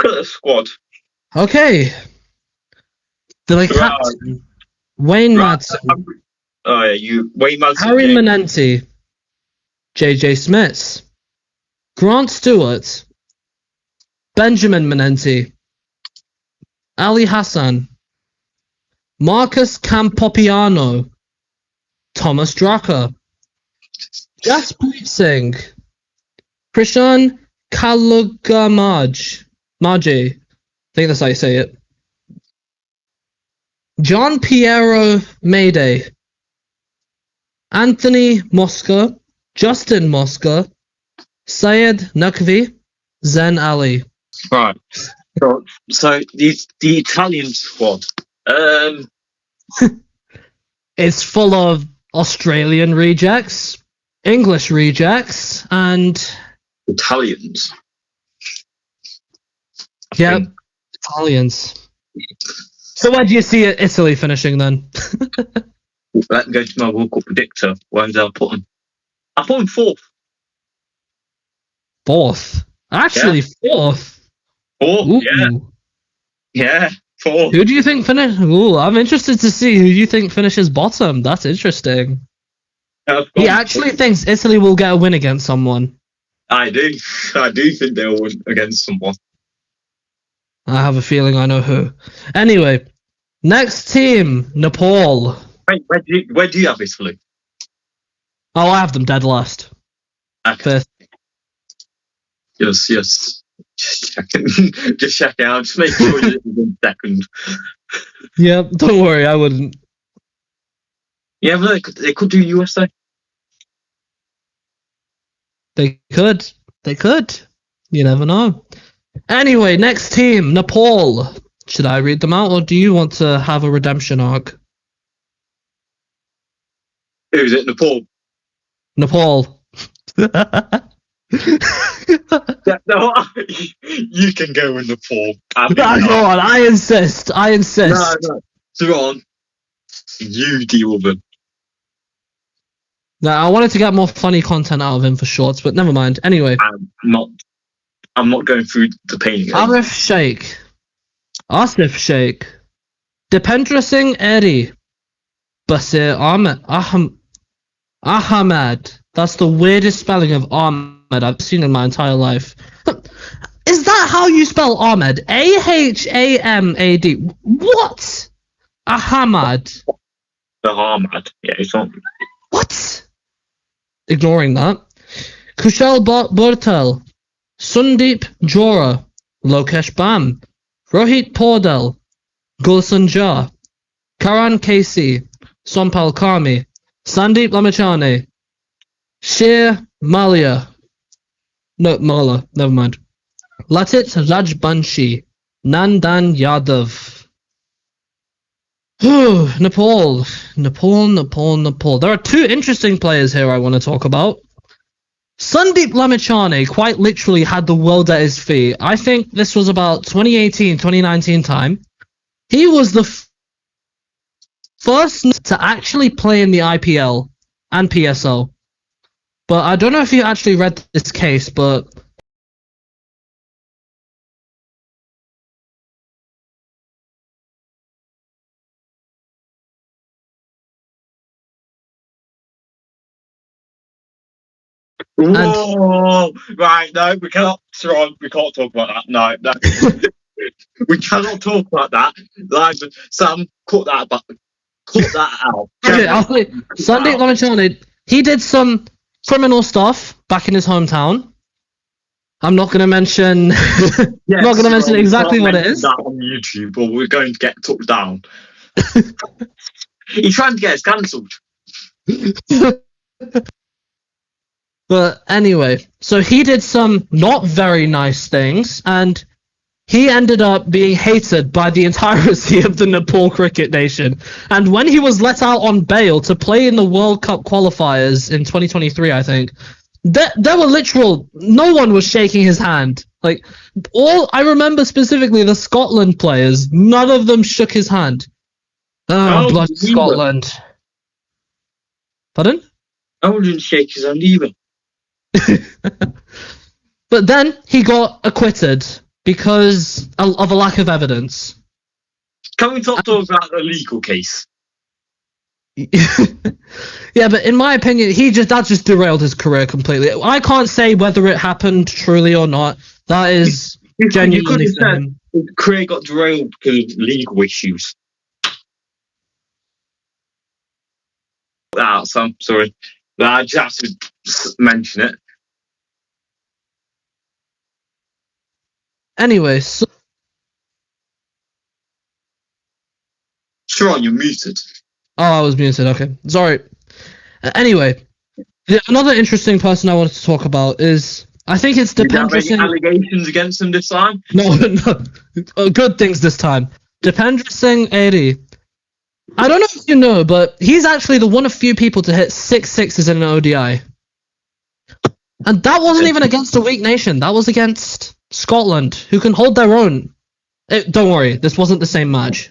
at the squad. Okay. The captain, Wayne Madsen. Oh yeah, Wayne Madsen. Harry Manenti. JJ Smits. Grant Stewart. Benjamin Manenti. Ali Hassan. Marcus Campopiano. Thomas Drucker. Jaspreet Singh. Krishan Kalugamaj. Maji. I think that's how you say it. John Piero Mayday. Anthony Mosca. Justin Mosca. Syed Naqvi. Zen Ali. Right. So the Italian squad. It's full of Australian rejects, English rejects, and Italians. Yeah, Italians. So where do you see Italy finishing then? Let me go to my World Cup predictor. Where did I put them? I put them fourth. Fourth? Actually, fourth. Fourth, Ooh. yeah. Yeah, fourth. Who do you think finish? Ooh, I'm interested to see who you think finishes bottom. That's interesting. He actually thinks Italy will get a win against someone. I do. I do think they'll win against someone. I have a feeling I know who. Anyway, next team, Nepal. Wait, where do you have Italy? Oh, I have them dead last. Okay. Fifth. Just checking. Just checking out. Just make sure you're in second. Yeah, don't worry, I wouldn't. Yeah, but they could do USA. They could. You never know. Anyway, next team, Nepal. Should I read them out, or do you want to have a redemption arc? Who's it? Nepal. Nepal. Yeah, no, you can go with Nepal. Go on, I insist. No. Saraan, you deal with them. No, I wanted to get more funny content out of him for shorts, but never mind. Anyway. I'm not going through the pain again. Asif Sheikh. Dipendra Singh Eri. Basir Ahmed. That's the weirdest spelling of Ahmed I've seen in my entire life. Is that how you spell Ahmed? Ahamad. What? Ahmad. The Ahmad. Yeah, it's not. What? Ignoring that. Kushal Burtel. Sundeep Jora. Lokesh Bam. Rohit Paudel. Gulsan Jha. Karan Casey. Sompal Karmi. Sandeep Lamachane. Sher Malia. No, Mala. Never mind. Latit Rajbanshi. Nandan Yadav. Nepal. There are two interesting players here I want to talk about. Sandeep Lamachane quite literally had the world at his feet. I think this was about 2018, 2019 time. He was the first to actually play in the IPL and PSL. But I don't know if you actually read this case, but Whoa! Right, no, we cannot. Saraan, we can't talk about that. No. We cannot talk about that. Like, Sam, cut that out. Okay, Sandeep Lamachane, he did some criminal stuff back in his hometown. I'm not going to mention. Yes, I'm not going to mention exactly what it is. That on YouTube, but we're going to get took down. He's trying to get us cancelled. But anyway, so he did some not very nice things, and he ended up being hated by the entirety of the Nepal cricket nation. And when he was let out on bail to play in the World Cup qualifiers in 2023, I think, there were no one was shaking his hand. Like, I remember specifically the Scotland players, none of them shook his hand. Oh, bloody Scotland. Pardon? I wouldn't shake his hand either. But then he got acquitted because of a lack of evidence. Can we talk about the legal case? Yeah, but in my opinion, that just derailed his career completely. I can't say whether it happened truly or not. That is genuinely for him. His career got derailed because of legal issues. I'm sorry. But I just have to mention it. Anyway, so... Saraan, you're muted. Oh, I was muted, okay. Sorry. Anyway, another interesting person I wanted to talk about is... I think it's Dipendra Singh. Allegations against him this time? No. Good things this time. Dipendra Singh Eri. I don't know if you know, but he's actually the one of few people to hit 6 sixes in an ODI. And that wasn't even against a weak nation. That was against Scotland, who can hold their own. Don't worry, this wasn't the same match.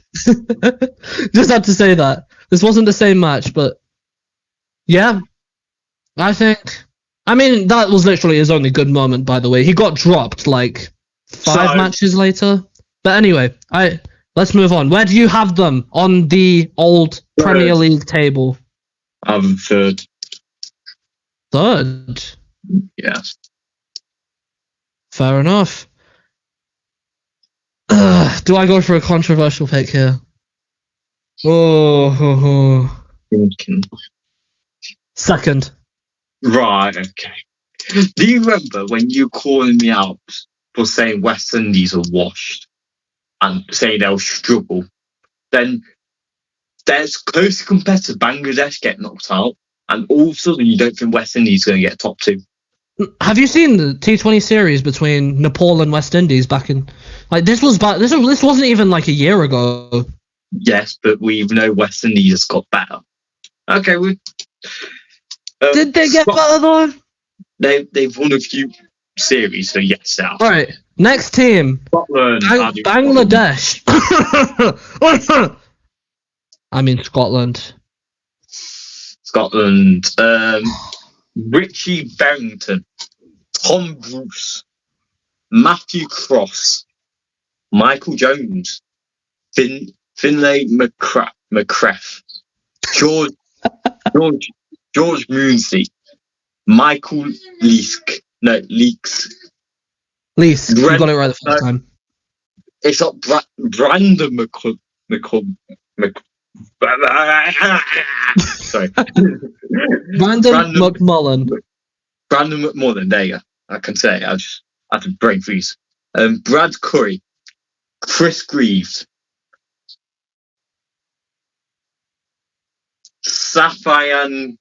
Just had to say that. This wasn't the same match, but... Yeah. I mean, that was literally his only good moment, by the way. He got dropped, like, 5 matches later. But anyway, let's move on. Where do you have them on the old Premier League table? Third. Third? Yes. Fair enough. Do I go for a controversial pick here? Oh. Second. Right, okay. Do you remember when you were calling me out for saying West Indies are washed and saying they'll struggle? Then there's close competitor Bangladesh get knocked out, and all of a sudden you don't think West Indies are going to get top 2. Have you seen the T20 series between Nepal and West Indies back in? Like this wasn't even like a year ago. Yes, but we know West Indies has got better. Okay, Did they get better though? They've won a few series, so yes. All right, next team. Scotland. Bangladesh. I mean Scotland. Scotland. Richie Berrington, Tom Bruce, Matthew Cross, Michael Jones, Finlay McCraff, George Moonsey, Michael Leaks. Least, you got it right the first time. It's not Brandon Sorry. Brandon McMullen. Brandon McMullen, there you go. I can say it. I just had to brain freeze. Brad Curry, Chris Greaves, Safian.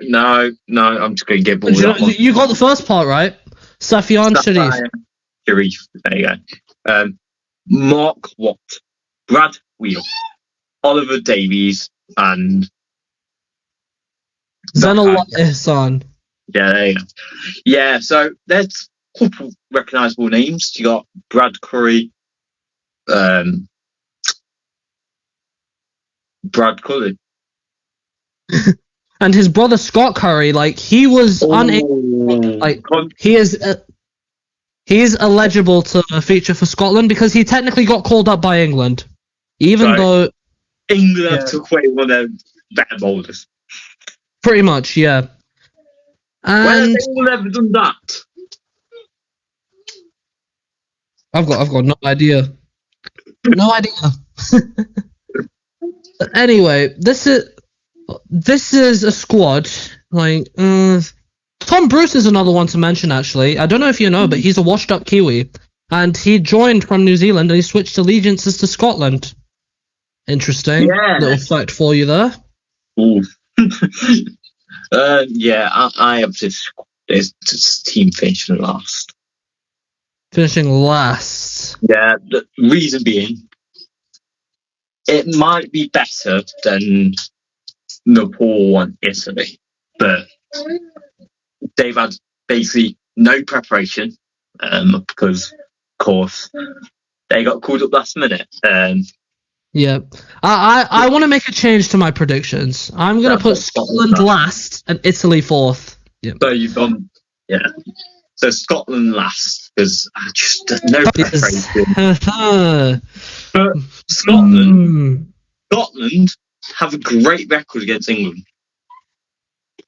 No, I'm just going to get bored. You got the first part right. Safian Sharif. There you go. Mark Watt, Brad Wheel, Oliver Davies, and Zainul Ihsan. Yeah, there you go. Yeah, so there's a couple recognisable names. You got Brad Curry, Brad Curry. And his brother Scott Curry, like he was unable, like he is eligible to feature for Scotland because he technically got called up by England, even though England took away one of their better bowlers. Pretty much, yeah. And when have they all ever done that? I've got no idea. No idea. Anyway, this is a squad. Like Tom Bruce is another one to mention. Actually, I don't know if you know, but he's a washed-up Kiwi, and he joined from New Zealand and he switched allegiances to Scotland. Interesting little fact for you there. Ooh. I have this team finishing last. Finishing last. Yeah, the reason being, it might be better than Nepal and Italy, but they've had basically no preparation because, of course, they got called up last minute. Yeah, I want to make a change to my predictions. I'm going to put Scotland last and Italy fourth. Yeah. So you've gone, So Scotland last because there's no preparation. But Scotland have a great record against England.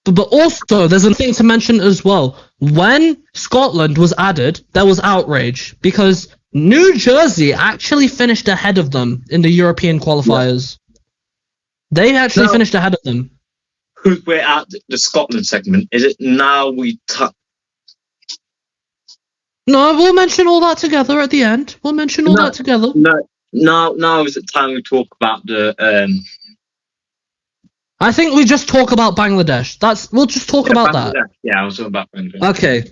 But also, there's a thing to mention as well. When Scotland was added, there was outrage because New Jersey actually finished ahead of them in the European qualifiers. Yeah. They actually finished ahead of them. Because we're at the Scotland segment, is it now No, we'll mention all that together at the end. We'll mention all that together. Now is it time we talk about the... I think we just talk about Bangladesh. We'll just talk about that. Yeah, I was talking about Bangladesh. Okay.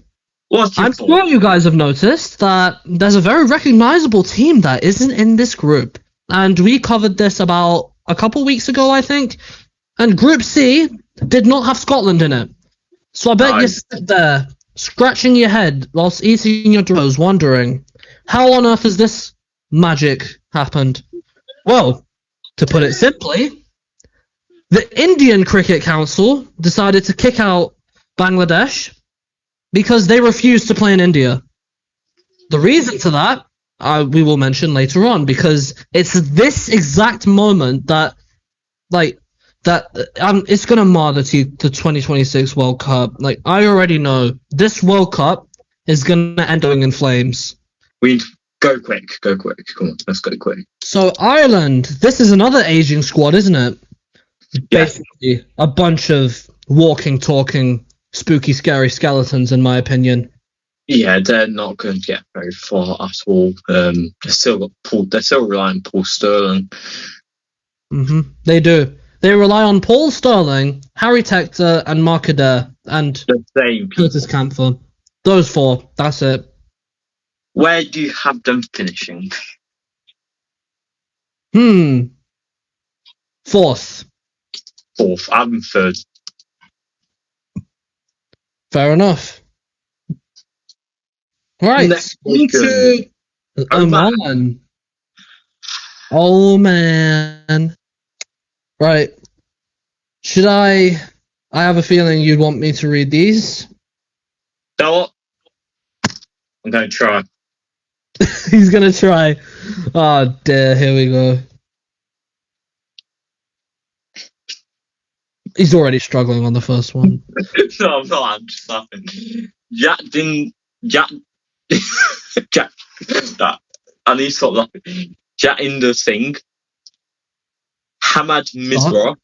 I'm sure you guys have noticed that there's a very recognizable team that isn't in this group. And we covered this about a couple weeks ago, I think. And Group C did not have Scotland in it. So I bet you sit there, scratching your head whilst eating your Doritos, wondering, how on earth has this magic happened? Well, to put it simply, the Indian Cricket Council decided to kick out Bangladesh because they refused to play in India. The reason to that, we will mention later on, because it's this exact moment that it's going to mar the 2026 World Cup. Like, I already know this World Cup is going to end in flames. We go quick. Come on, let's go quick. So Ireland, this is another aging squad, isn't it? Yeah. Basically, a bunch of walking, talking, spooky, scary skeletons, in my opinion. Yeah, they're not going to get very far at all. They're still relying on Paul Sterling. They do. They rely on Paul Sterling, Harry Tector, and Mark Adair. and The same people. Curtis Camphor. Those four. That's it. Where do you have them finishing? Fourth. Fourth. I'm third. Fair enough. Right. Next On to Oman. Oh man. Right. Should I have a feeling you'd want me to read these. You know what? I'm going to try. He's going to try. Oh dear, here we go. He's already struggling on the first one. No, I'm not. I'm just laughing. Jack. That. I need to stop laughing. Jatinder Singh. Hamad Misra.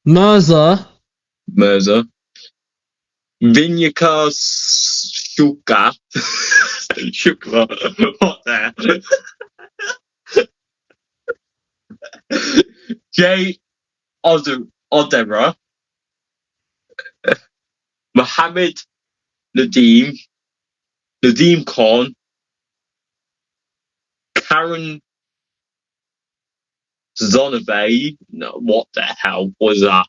Mirza. Vinyaka Shukla. What the hell? Jay Odera. Mohammed Nadeem Khan. Karen Zonabay. No, what the hell was that?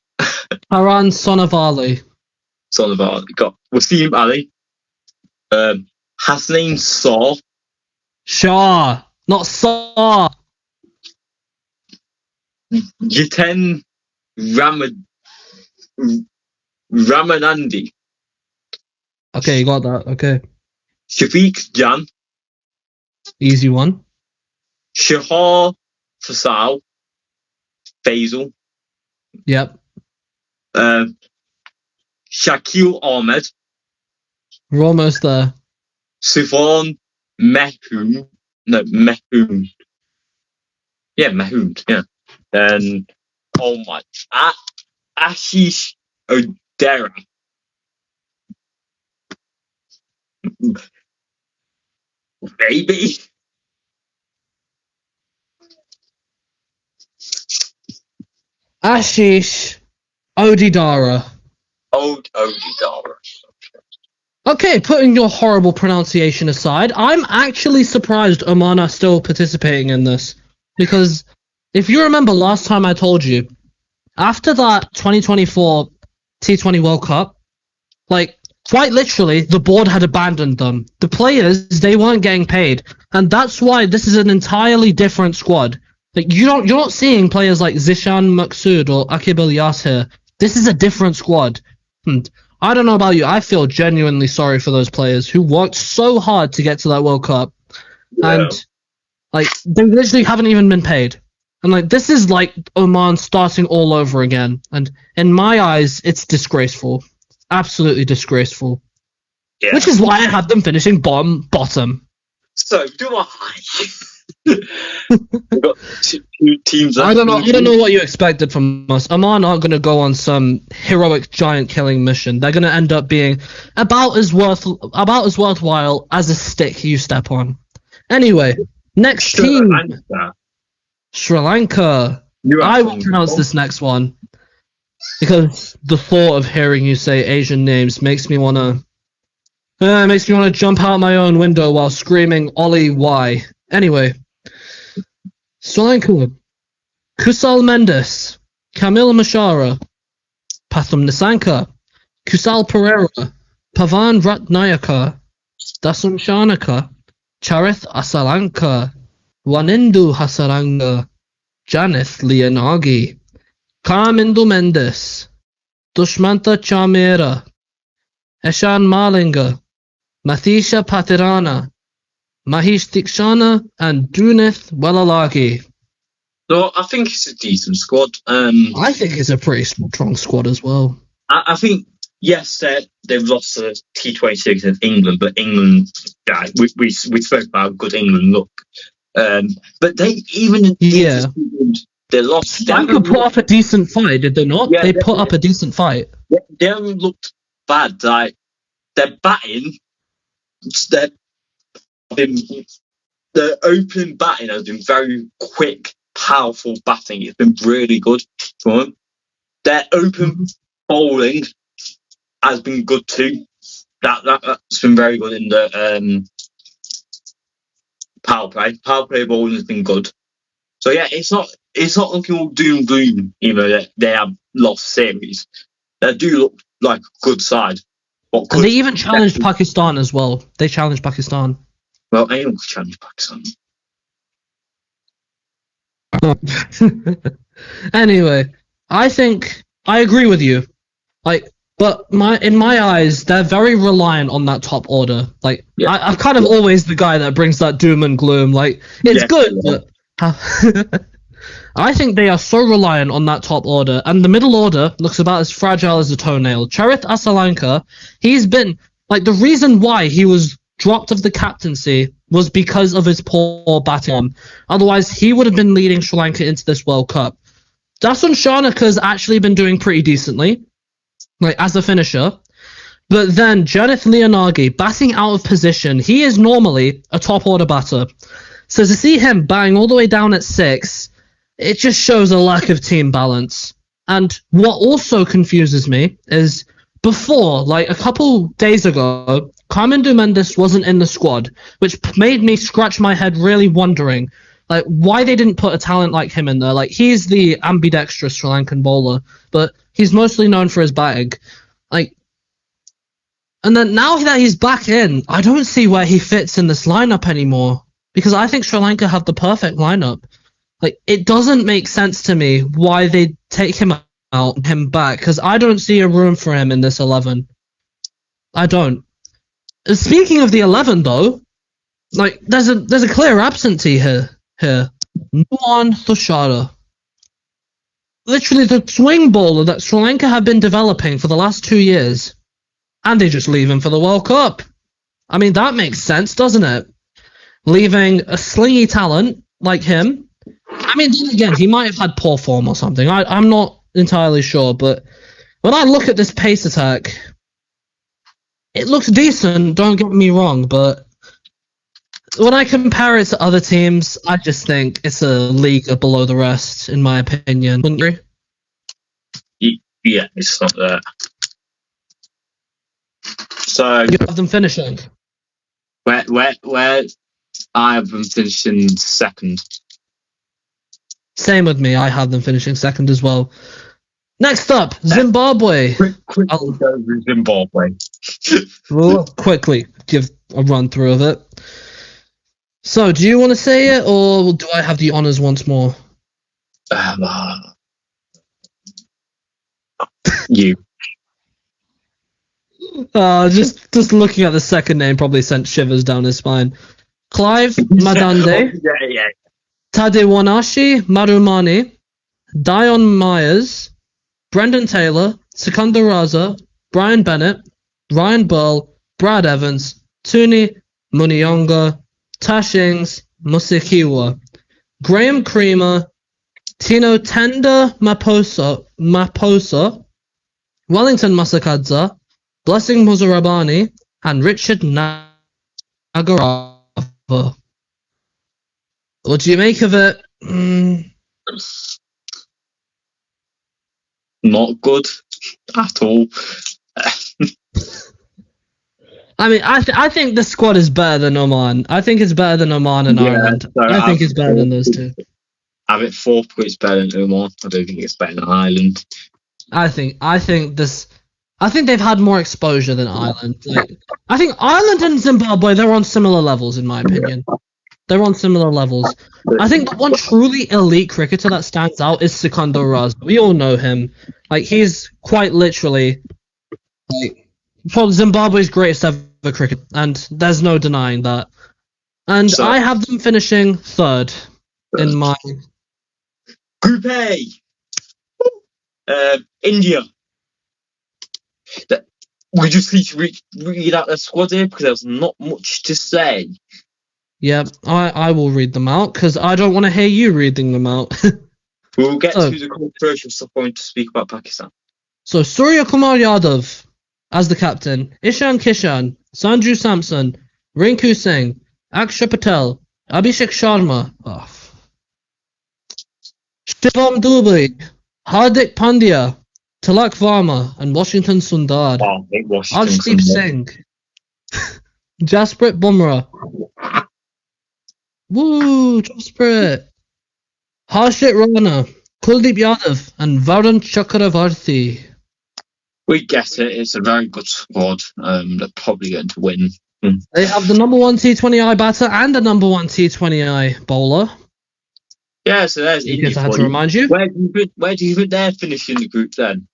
Saraan Sonavali. Got Wasim Ali. Hasnain Saw. Shah. Not Saw. Jiten Ramanandi. Okay, you got that. Okay. Shafiq Jan. Easy one. Shahar Faisal. Yep. Shakil Ahmed. We're almost there. Sufan Mehmood. No, Mehmood. Yeah, Mehmood. Yeah. And oh my, Ashish Odera. Baby. Ashish Odidara. Odidara. Okay, putting your horrible pronunciation aside, I'm actually surprised Oman are still participating in this. Because if you remember last time I told you, after that 2024 T20 World Cup, like, quite literally, the board had abandoned them. The players, they weren't getting paid. And that's why this is an entirely different squad. Like, you're not seeing players like Zishan Maksud or Akib Ilyas here. This is a different squad. And I don't know about you, I feel genuinely sorry for those players who worked so hard to get to that World Cup. Yeah. And, like, they literally haven't even been paid. And, like, this is, like, Oman starting all over again. And in my eyes, it's disgraceful. Absolutely disgraceful. Yeah. Which is why I had them finishing bottom. So do I. We've got two teams. I don't know what you expected from us. Oman aren't going to go on some heroic giant killing mission. They're going to end up being about as worthwhile as a stick you step on. Anyway, next team. Sri Lanka. I will pronounce this next one because the thought of hearing you say Asian names makes me wanna jump out my own window while screaming Ollie why. Anyway, Sri Lanka. Kusal Mendes, Kamil Mashara, Pathum Nisanka, Kusal Pereira, Pavan Ratnayaka, Dasum Shanaka, Charith Asalanka, Wanindu Hasaranga, Janith Lianagi, Karamindu Mendes, Dushmanta Chamera, Eshan Malinga, Mathisha Patirana, Mahish Dikshana, and Dunith Walalagi. So I think it's a decent squad. I think it's a pretty strong squad as well. I think, yes, they've lost the T20 against England, but England, yeah, we spoke about good England look. But they even they lost. They put up a decent fight, did they not? Yeah, they put up a decent fight. They haven't looked bad. Like their batting, the opening batting has been very quick, powerful batting. It's been really good for them. Their open bowling has been good too. That's been very good in the power play. Power play bowling has been good. So yeah, it's not looking all doom and gloom. You know that they have lost series. They do look like a good side. And they even challenged Pakistan as well. They challenged Pakistan. Well, anyone could challenge Pakistan. Anyway, I think I agree with you. But in my eyes, they're very reliant on that top order. I'm kind of always the guy that brings that doom and gloom. It's good, but I think they are so reliant on that top order, and the middle order looks about as fragile as a toenail. Charith Asalanka, he's been the reason why he was dropped of the captaincy was because of his poor batting. Otherwise, he would have been leading Sri Lanka into this World Cup. Dasun Shanaka's actually been doing pretty decently, as a finisher. But then Janith Leonagi, batting out of position, he is normally a top order batter. So to see him batting all the way down at 6, it just shows a lack of team balance. And what also confuses me is before, a couple days ago, Carmen Dumendis wasn't in the squad, which made me scratch my head really wondering why they didn't put a talent like him in there. He's the ambidextrous Sri Lankan bowler, but he's mostly known for his batting. And then now that he's back in, I don't see where he fits in this lineup anymore. Because I think Sri Lanka have the perfect lineup. It doesn't make sense to me why they take him out and him back, because I don't see a room for him in this 11. I don't. Speaking of the 11, though, there's a clear absentee here. Nuwan Thushara. Literally the swing bowler that Sri Lanka have been developing for the last 2 years. And they just leave him for the World Cup. I mean, that makes sense, doesn't it? Leaving a slingy talent like him. I mean, then again, he might have had poor form or something. I'm not entirely sure, but when I look at this pace attack, it looks decent, don't get me wrong, but when I compare it to other teams, I just think it's a league below the rest, in my opinion. Wouldn't you agree? Yeah, it's not that. So you have them finishing. Where I have them finishing second. Same with me. I have them finishing second as well. Next up, Zimbabwe. Quickly go with Zimbabwe. We'll quickly give a run through of it. So, do you want to say it, or do I have the honours once more? You. Just looking at the second name probably sent shivers down his spine. Clive Madande, Yeah. Tadewanashi Marumani, Dion Myers, Brendan Taylor, Sikandar Raza, Brian Bennett, Ryan Burl, Brad Evans, Tuni Munionga, Tash Ings, Musikiwa, Graham Creamer, Tino Tenda Maposa, Wellington Masakadza, Blessing Muzarabani, and Richard Nagarava. What do you make of it? Not good at all. I mean, I think the squad is better than Oman. I think it's better than Oman and Ireland. So I think it's better than those two. I think 4 points better than Oman. I don't think it's better than Ireland. I think they've had more exposure than Ireland. I think Ireland and Zimbabwe, they're on similar levels, in my opinion. They're on similar levels. I think the one truly elite cricketer that stands out is Sikandar Raza. We all know him. He's quite literally probably Zimbabwe's greatest ever cricketer, and there's no denying that. And so, I have them finishing third in my Group A. India. We just need to read out their squad here because there's not much to say. Yeah, I will read them out because I don't want to hear you reading them out. We'll get to the controversial stuff I want to speak about Pakistan. So Surya Kumar Yadav as the captain, Ishan Kishan, Sanju Samson, Rinku Singh, Akshay Patel, Abhishek Sharma, Shivam Dubey, Hardik Pandya, Tilak Varma and Washington Sundar. Oh, I hate Washington. Arshdeep Singh. Jasprit Bumrah. Woo, Jasprit. Harshit Rana. Kuldeep Yadav and Varun Chakravarti. We get it. It's a very good squad. They're probably going to win. They have the number 1 T20I batter and the number 1 T20I bowler. Yeah, so there's I India. guess I had to remind you. Where do you think they're finishing the group then?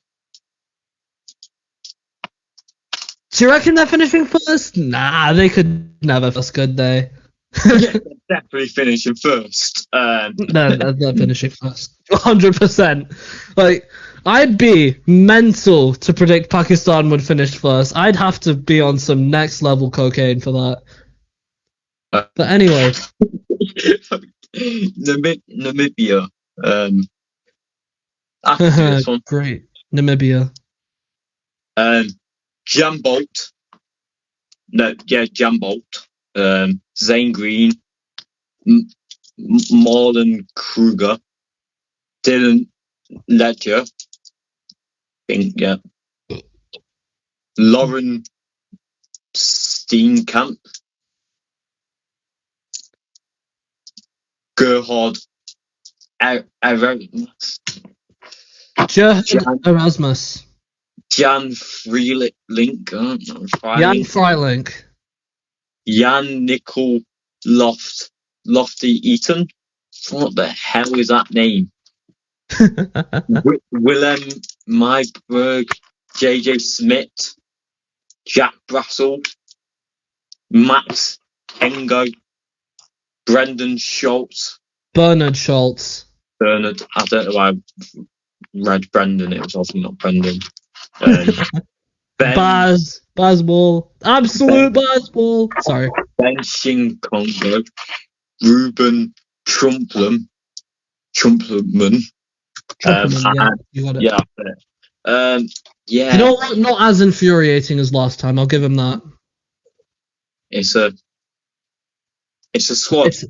Do you reckon they're finishing first? Nah, they could never first, could they? Yeah, they're definitely finishing first. No, they're finishing first. 100%. Like, I'd be mental to predict Pakistan would finish first. I'd have to be on some next level cocaine for that. But anyway. Namibia. After this one. Great. Namibia. Jan Bolt. Jan Bolt. Zane Green. Marlon Kruger. Dylan Ledger. Lauren Steenkamp. Gerhard Erasmus. Erasmus. Jan Freelink. Jan Freilink. Jan Nicol Lofty Eaton. What the hell is that name? Willem Myberg, JJ Smith, Jack Brassel, Max Engo, Brendan Schultz. Bernard Schultz. Bernard, I don't know why I read Brendan, it was obviously not Brendan. Baz Ball. Absolute Baz Ball. Sorry. Ben Shinkongo, Ruben Trumpleman. Yeah, you got it. Yeah. You know what? Not as infuriating as last time. I'll give him that. It's a squad. It's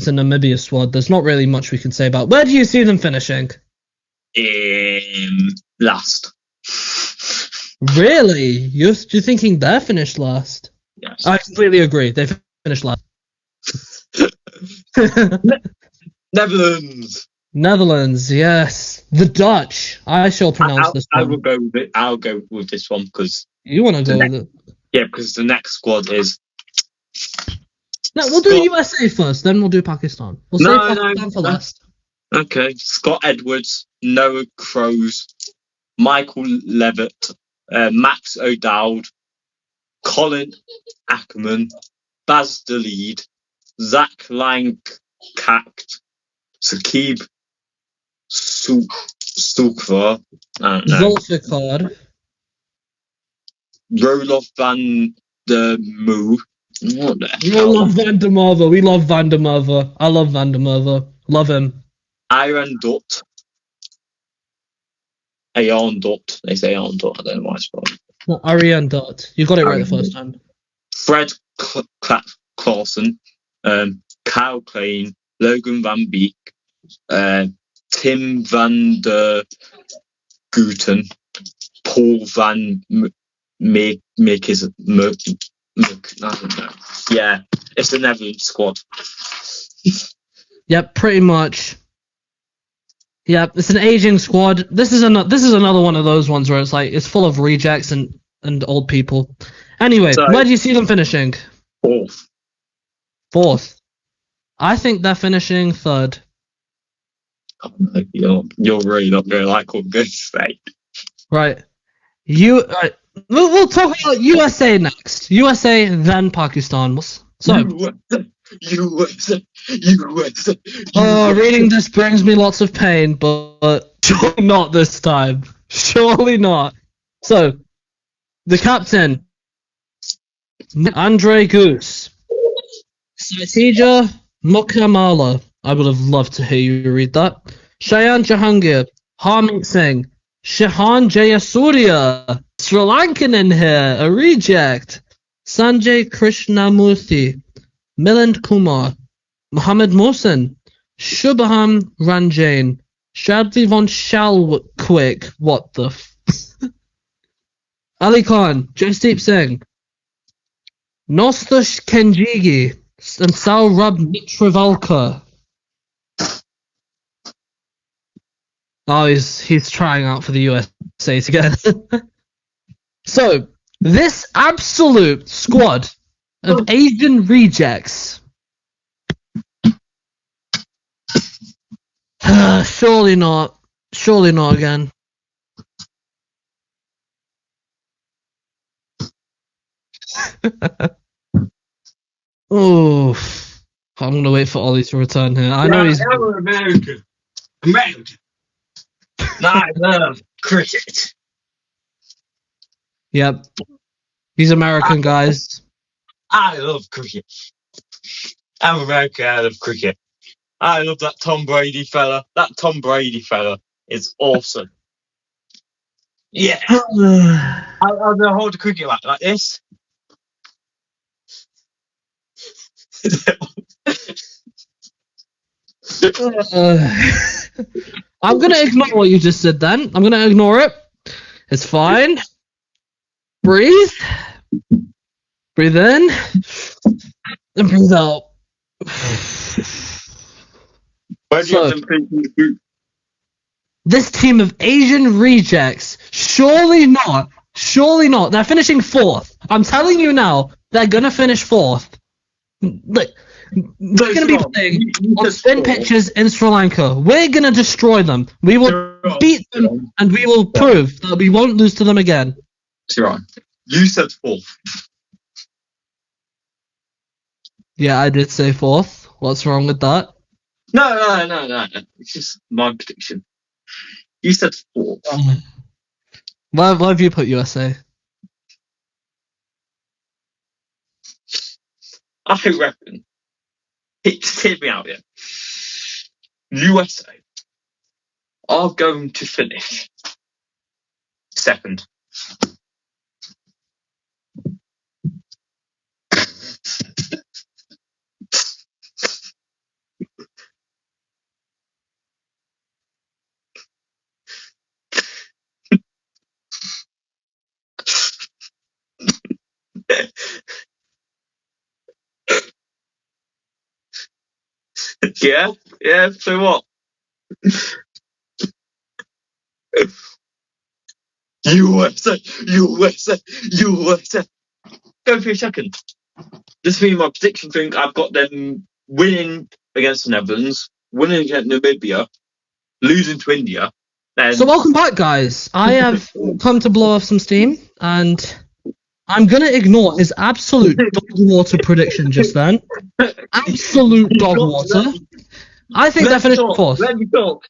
a Namibia squad. There's not really much we can say about. Where do you see them finishing? Last. Really? You're thinking they're finished last? Yes. I completely agree. They finished last. Netherlands, yes. The Dutch. I shall pronounce this one. I will go with it. I'll go with this one because you want to go with it. Yeah, because the next squad is. No, we'll do USA first, then we'll do Pakistan. We'll save Pakistan for last. Okay. Scott Edwards, Noah Crowes, Michael Levitt, Max O'Dowd, Colin Ackerman, Baz Deleed, Zach Langkacht, Sakib Zulfikar, Roloff van der Moe. What the hell? Roloff van der Merwe. We love Van der Merwe. I love Van der Merwe. Love him. Iron Dot. Ayan Dot. They say Ayan Dot. I don't know why I spelled it. No, Ariane Dot. You got it right the first time. Fred Clausen, Kyle Klein, Logan Van Beek, Tim van der Guten, Paul van Meekis. I don't know. Yeah, it's the Netherlands squad. Yep, pretty much. Yep, it's an aging squad. This is another one of those ones where it's full of rejects and old people. Anyway, where do you see them finishing? Fourth. I think they're finishing third. Oh, no, you're really not going to like what I'm going to say. Right. We'll talk about USA next. USA, then Pakistan. So. USA. Oh, reading this brings me lots of pain, but surely not this time. Surely not. So, the captain, Andre Goose, Satija Mukkamala. I would have loved to hear you read that. Shayan Jahangir, Harmeet Singh, Shahan Jayasuriya, Sri Lankan in here, a reject. Sanjay Krishnamurthy, Milind Kumar, Mohammed Mohsen, Shubham Ranjane, Shadley von Shalquick, what the Ali Khan, Jasdeep Singh, Nostush Kenjigi, and Saurabh Mitravalkar. Oh, he's trying out for the USA together. So, this absolute squad of Asian rejects. Surely not. Surely not again. Oh, I'm gonna wait for Ollie to return here. I know he's. I'm American. American. I love cricket. Yep. He's American, guys. I love cricket. I'm American. I love cricket. I love that Tom Brady fella. That Tom Brady fella is awesome. Yeah. I'll hold the cricket like this. I'm gonna ignore what you just said then. I'm gonna ignore it. It's fine. Breathe. Breathe in. And breathe out. This team of Asian rejects, surely not. They're finishing 4th. I'm telling you now, they're gonna finish 4th. Look, we're gonna be playing on spin pitches in Sri Lanka. We're gonna destroy them. We will beat them, and we will prove that we won't lose to them again. Saraan, you said 4th. Yeah, I did say 4th. What's wrong with that? No. It's just my prediction. You said 4th. Why have you put USA? I reckon. Just hear me out here. USA are going to finish 2nd. Yeah, so what? USA. Go for a second. Just for my prediction thing, I've got them winning against the Netherlands, winning against Namibia, losing to India. So welcome back, guys. I have come to blow off some steam, and I'm going to ignore his absolute dog water prediction just then. Absolute dog water. I think they're finishing 4th. Let me talk.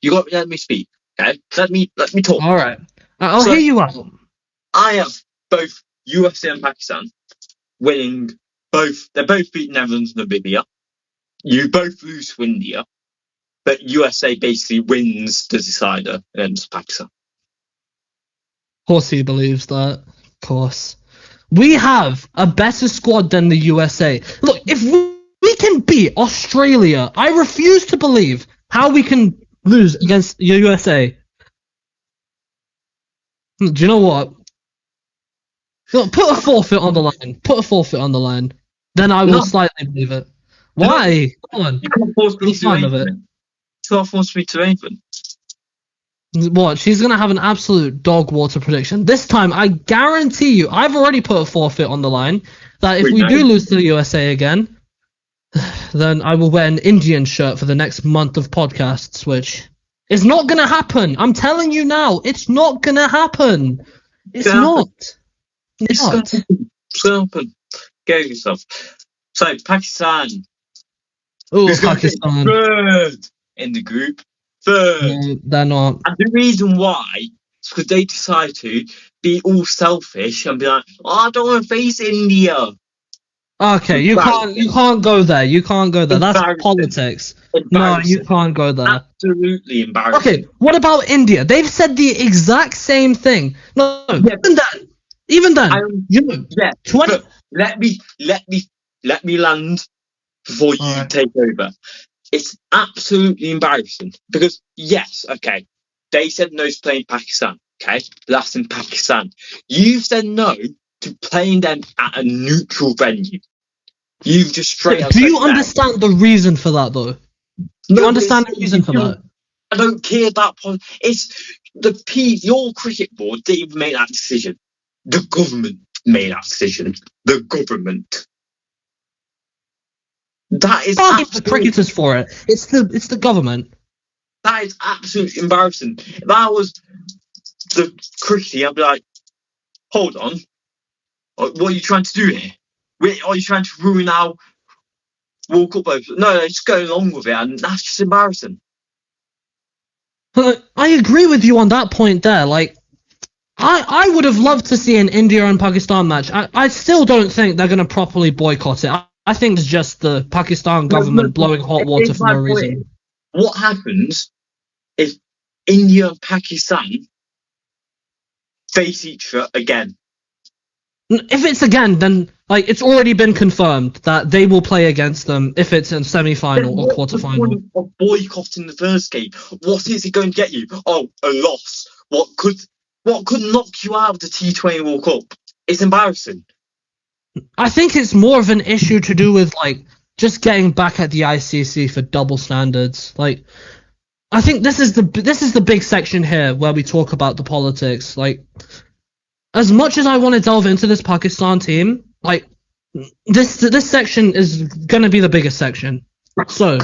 You got to let me speak. Okay? Let me talk. All right. I'll hear you out. I have both USA and Pakistan winning both. They're both beating Netherlands and Namibia. You both lose to India, but USA basically wins the decider against Pakistan. Of course he believes that. Of course. We have a better squad than the USA. Look, if we can beat Australia, I refuse to believe how we can lose against the USA. Do you know what? Look, put a forfeit on the line. Then I will slightly believe it. Why? Come on. You can't force me to anything. You can't force me to anything. What? She's going to have an absolute dog water prediction. This time, I guarantee you, I've already put a forfeit on the line, that if we do lose to the USA again, then I will wear an Indian shirt for the next month of podcasts, which is not going to happen. I'm telling you now, it's not going to happen. It's not. It's not. Happen. Get yourself. So, Pakistan. Oh, Pakistan. 3rd in the group. 3rd. No, they're not. And the reason why is because they decide to be all selfish and be like, I don't want to face India. Okay, you can't go there. That's politics. No, you can't go there. Absolutely embarrassing. Okay, what about India? They've said the exact same thing. No, even then. Yeah, 20. Let me land before you take over. It's absolutely embarrassing because yes, okay, They said no to playing Pakistan. Okay, that's in Pakistan. You said no to playing them at a neutral venue. You've just straight up. Do you understand the reason for that, though? Do you understand the reason for that? I don't care about it's your cricket board didn't even make that decision. The government made that decision. The government. That is the cricketers for it. It's the government. That is absolutely embarrassing. If I was the cricketer, I'd be like, hold on. What are you trying to do here? Are you trying to ruin our World Cup? No, just go along with it, and that's just embarrassing. I agree with you on that point there. Like, I would have loved to see an India and Pakistan match. I still don't think they're going to properly boycott it. I think it's just the Pakistan government blowing hot water for no reason. What happens if India and Pakistan face each other again? If it's again, then like it's already been confirmed that they will play against them if it's in semi-final or quarter-final. What's the point of boycotting the first game? What is it going to get you? Oh, a loss. What could knock you out of the T20 World Cup? It's embarrassing. I think it's more of an issue to do with like just getting back at the ICC for double standards. Like, I think this is the big section here where we talk about the politics. Like, as much as I want to delve into this Pakistan team, like this section is gonna be the biggest section. So,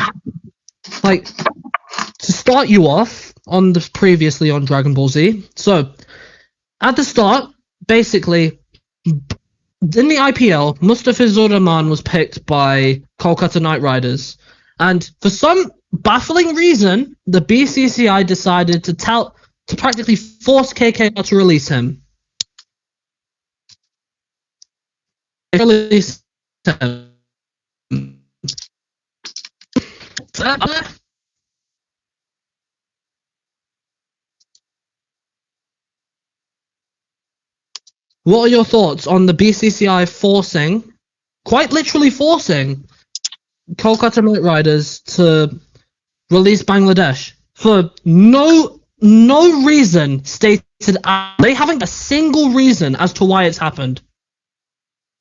like, to start you off on the previously on Dragon Ball Z. So, at the start, basically, in the IPL, Mustafizur Rahman was picked by Kolkata Knight Riders, and for some baffling reason, the BCCI decided to practically force KKR to release him. Release him. What are your thoughts on the BCCI quite literally forcing, Kolkata Knight Riders to release Bangladesh for no reason stated? They haven't a single reason as to why it's happened.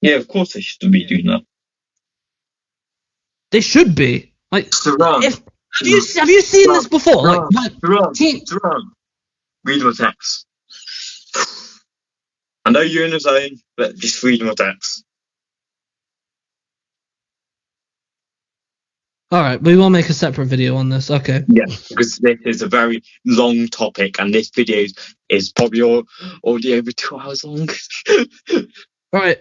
Yeah, of course they should be doing that. They should be. Like, Saraan. Have you seen this before? Saraan. Read my text. I know you're in the zone, but just read my text. Alright, we will make a separate video on this, okay. Yeah, because this is a very long topic, and this video is probably already over 2 hours long. Alright,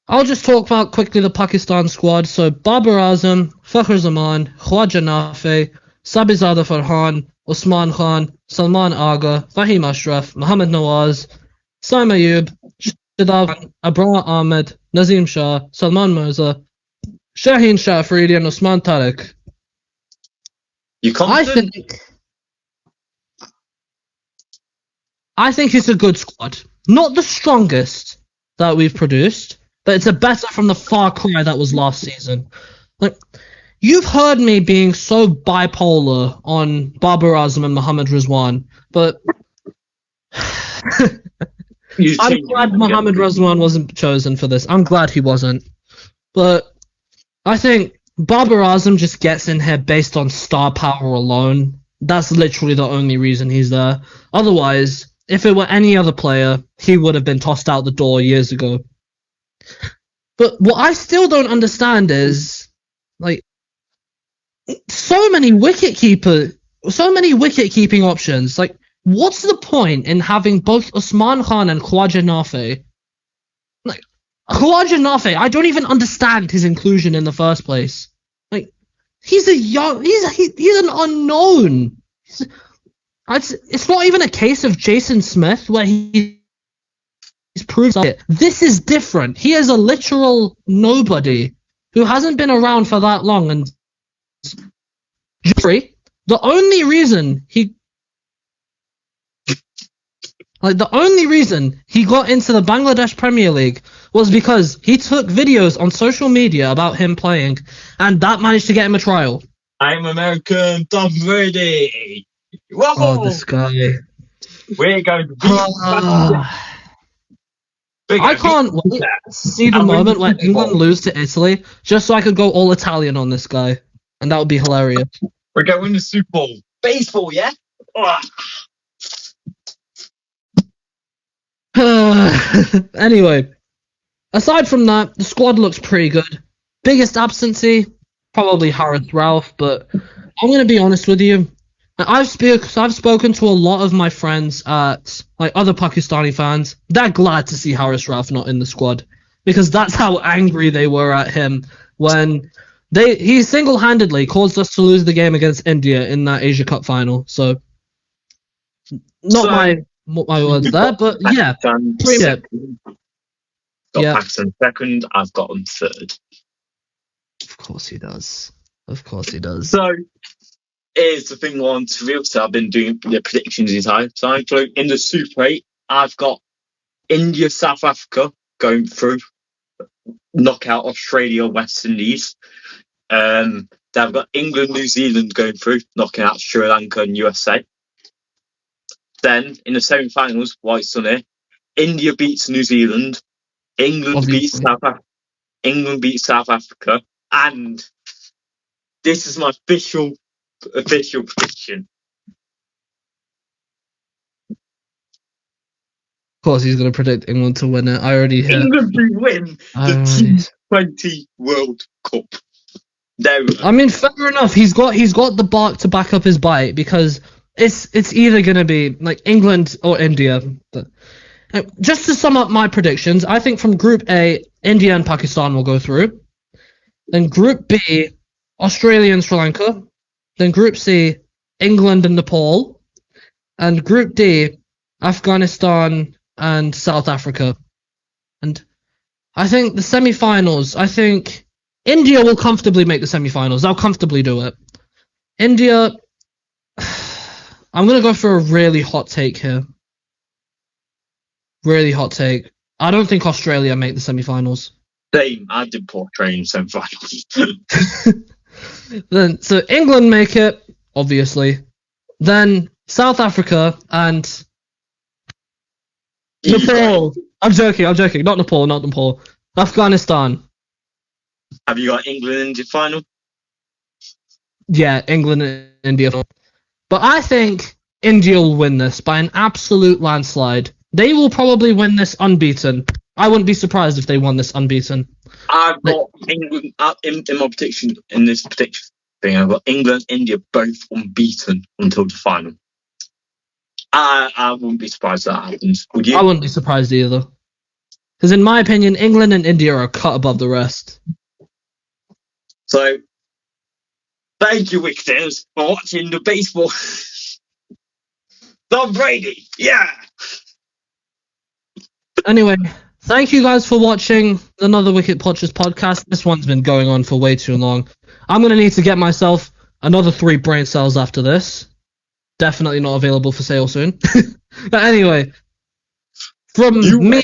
I'll just talk about quickly the Pakistan squad. So, Babar Azam, Fakhr Zaman, Khwaja Nafi, Sabizada Farhan, Usman Khan, Salman Agha, Fahim Ashraf, Mohammad Nawaz, Saim Ayub, Shadab, Abrar Ahmed, Nazim Shah, Salman Mirza, Shaheen Shah Afridi, and Usman Tariq. You confident? I think it's a good squad. Not the strongest that we've produced, but it's a better from the far cry that was last season. Like, you've heard me being so bipolar on Babar Azam and Mohammad Rizwan, but I'm glad Mohammad Rizwan wasn't chosen for this. I'm glad he wasn't. But I think Babar Azam just gets in here based on star power alone. That's literally the only reason he's there. Otherwise, if it were any other player, he would have been tossed out the door years ago. But what I still don't understand is, like, so many wicket keeping options. Like, what's the point in having both Usman Khan and Khwaja Nafi? Like, Khwaja Nafi, I don't even understand his inclusion in the first place. Like, he's an unknown. It's not even a case of Jason Smith where he's proved it. This is different. He is a literal nobody who hasn't been around for that long, and Jeffrey, the only reason he got into the Bangladesh Premier League was because he took videos on social media about him playing, and that managed to get him a trial. I'm American Tom Brady. Whoa! Oh, this guy. We're going to beat I can't wait to see the moment when England lose to Italy, just so I could go all Italian on this guy, and that would be hilarious. We're going to win the Super Bowl. Baseball, yeah? Anyway, aside from that, the squad looks pretty good. Biggest absentee, probably Harris Ralph, but I'm going to be honest with you. I've spoken to a lot of my friends at other Pakistani fans. They're glad to see Harris Ralph not in the squad because that's how angry they were at him when he single-handedly caused us to lose the game against India in that Asia Cup final. So, my words there, but yeah, pretty much. Got Pakistan second. I've got them third. Of course he does. So, here's the thing I want to reveal. So I've been doing the predictions inside. So in the Super 8, I've got India, South Africa going through, knockout Australia, West Indies. Then I've got England, New Zealand going through, knocking out Sri Lanka and USA. Then in the semi-finals, White Sunday, India beats New Zealand, England beats South Africa, and this is my official prediction. Of course, he's going to predict England to win it. I already hear. England will win the T20 World Cup. I mean, fair enough. He's got the bark to back up his bite because it's either going to be like England or India. Just to sum up my predictions, I think from Group A, India and Pakistan will go through. Then Group B, Australia and Sri Lanka. Then Group C, England and Nepal. And Group D, Afghanistan and South Africa. And I think the semi-finals, India will comfortably make the semi-finals. They'll comfortably do it. India, I'm going to go for a really hot take here. Really hot take. I don't think Australia make the semi-finals. Same. I did put Australia in semi-finals. So England make it, obviously. Then South Africa and Nepal. I'm joking. Not Nepal. Afghanistan. Have you got England in the final? Yeah, England and India. But I think India will win this by an absolute landslide. They will probably win this unbeaten. I wouldn't be surprised if they won this unbeaten. I've got England in my prediction, in this prediction thing. I've got England and India both unbeaten until the final. I wouldn't be surprised if that happens. Would you? I wouldn't be surprised either. Because in my opinion, England and India are a cut above the rest. So, thank you, Wicketers, for watching the baseball. Tom Brady, yeah! Anyway, thank you guys for watching another Wicket Watchers podcast. This one's been going on for way too long. I'm going to need to get myself another 3 brain cells after this. Definitely not available for sale soon. But anyway, from me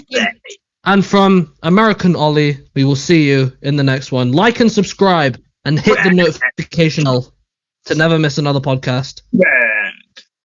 and from American Ollie, we will see you in the next one. Like and subscribe and hit the notification bell to never miss another podcast. Yeah.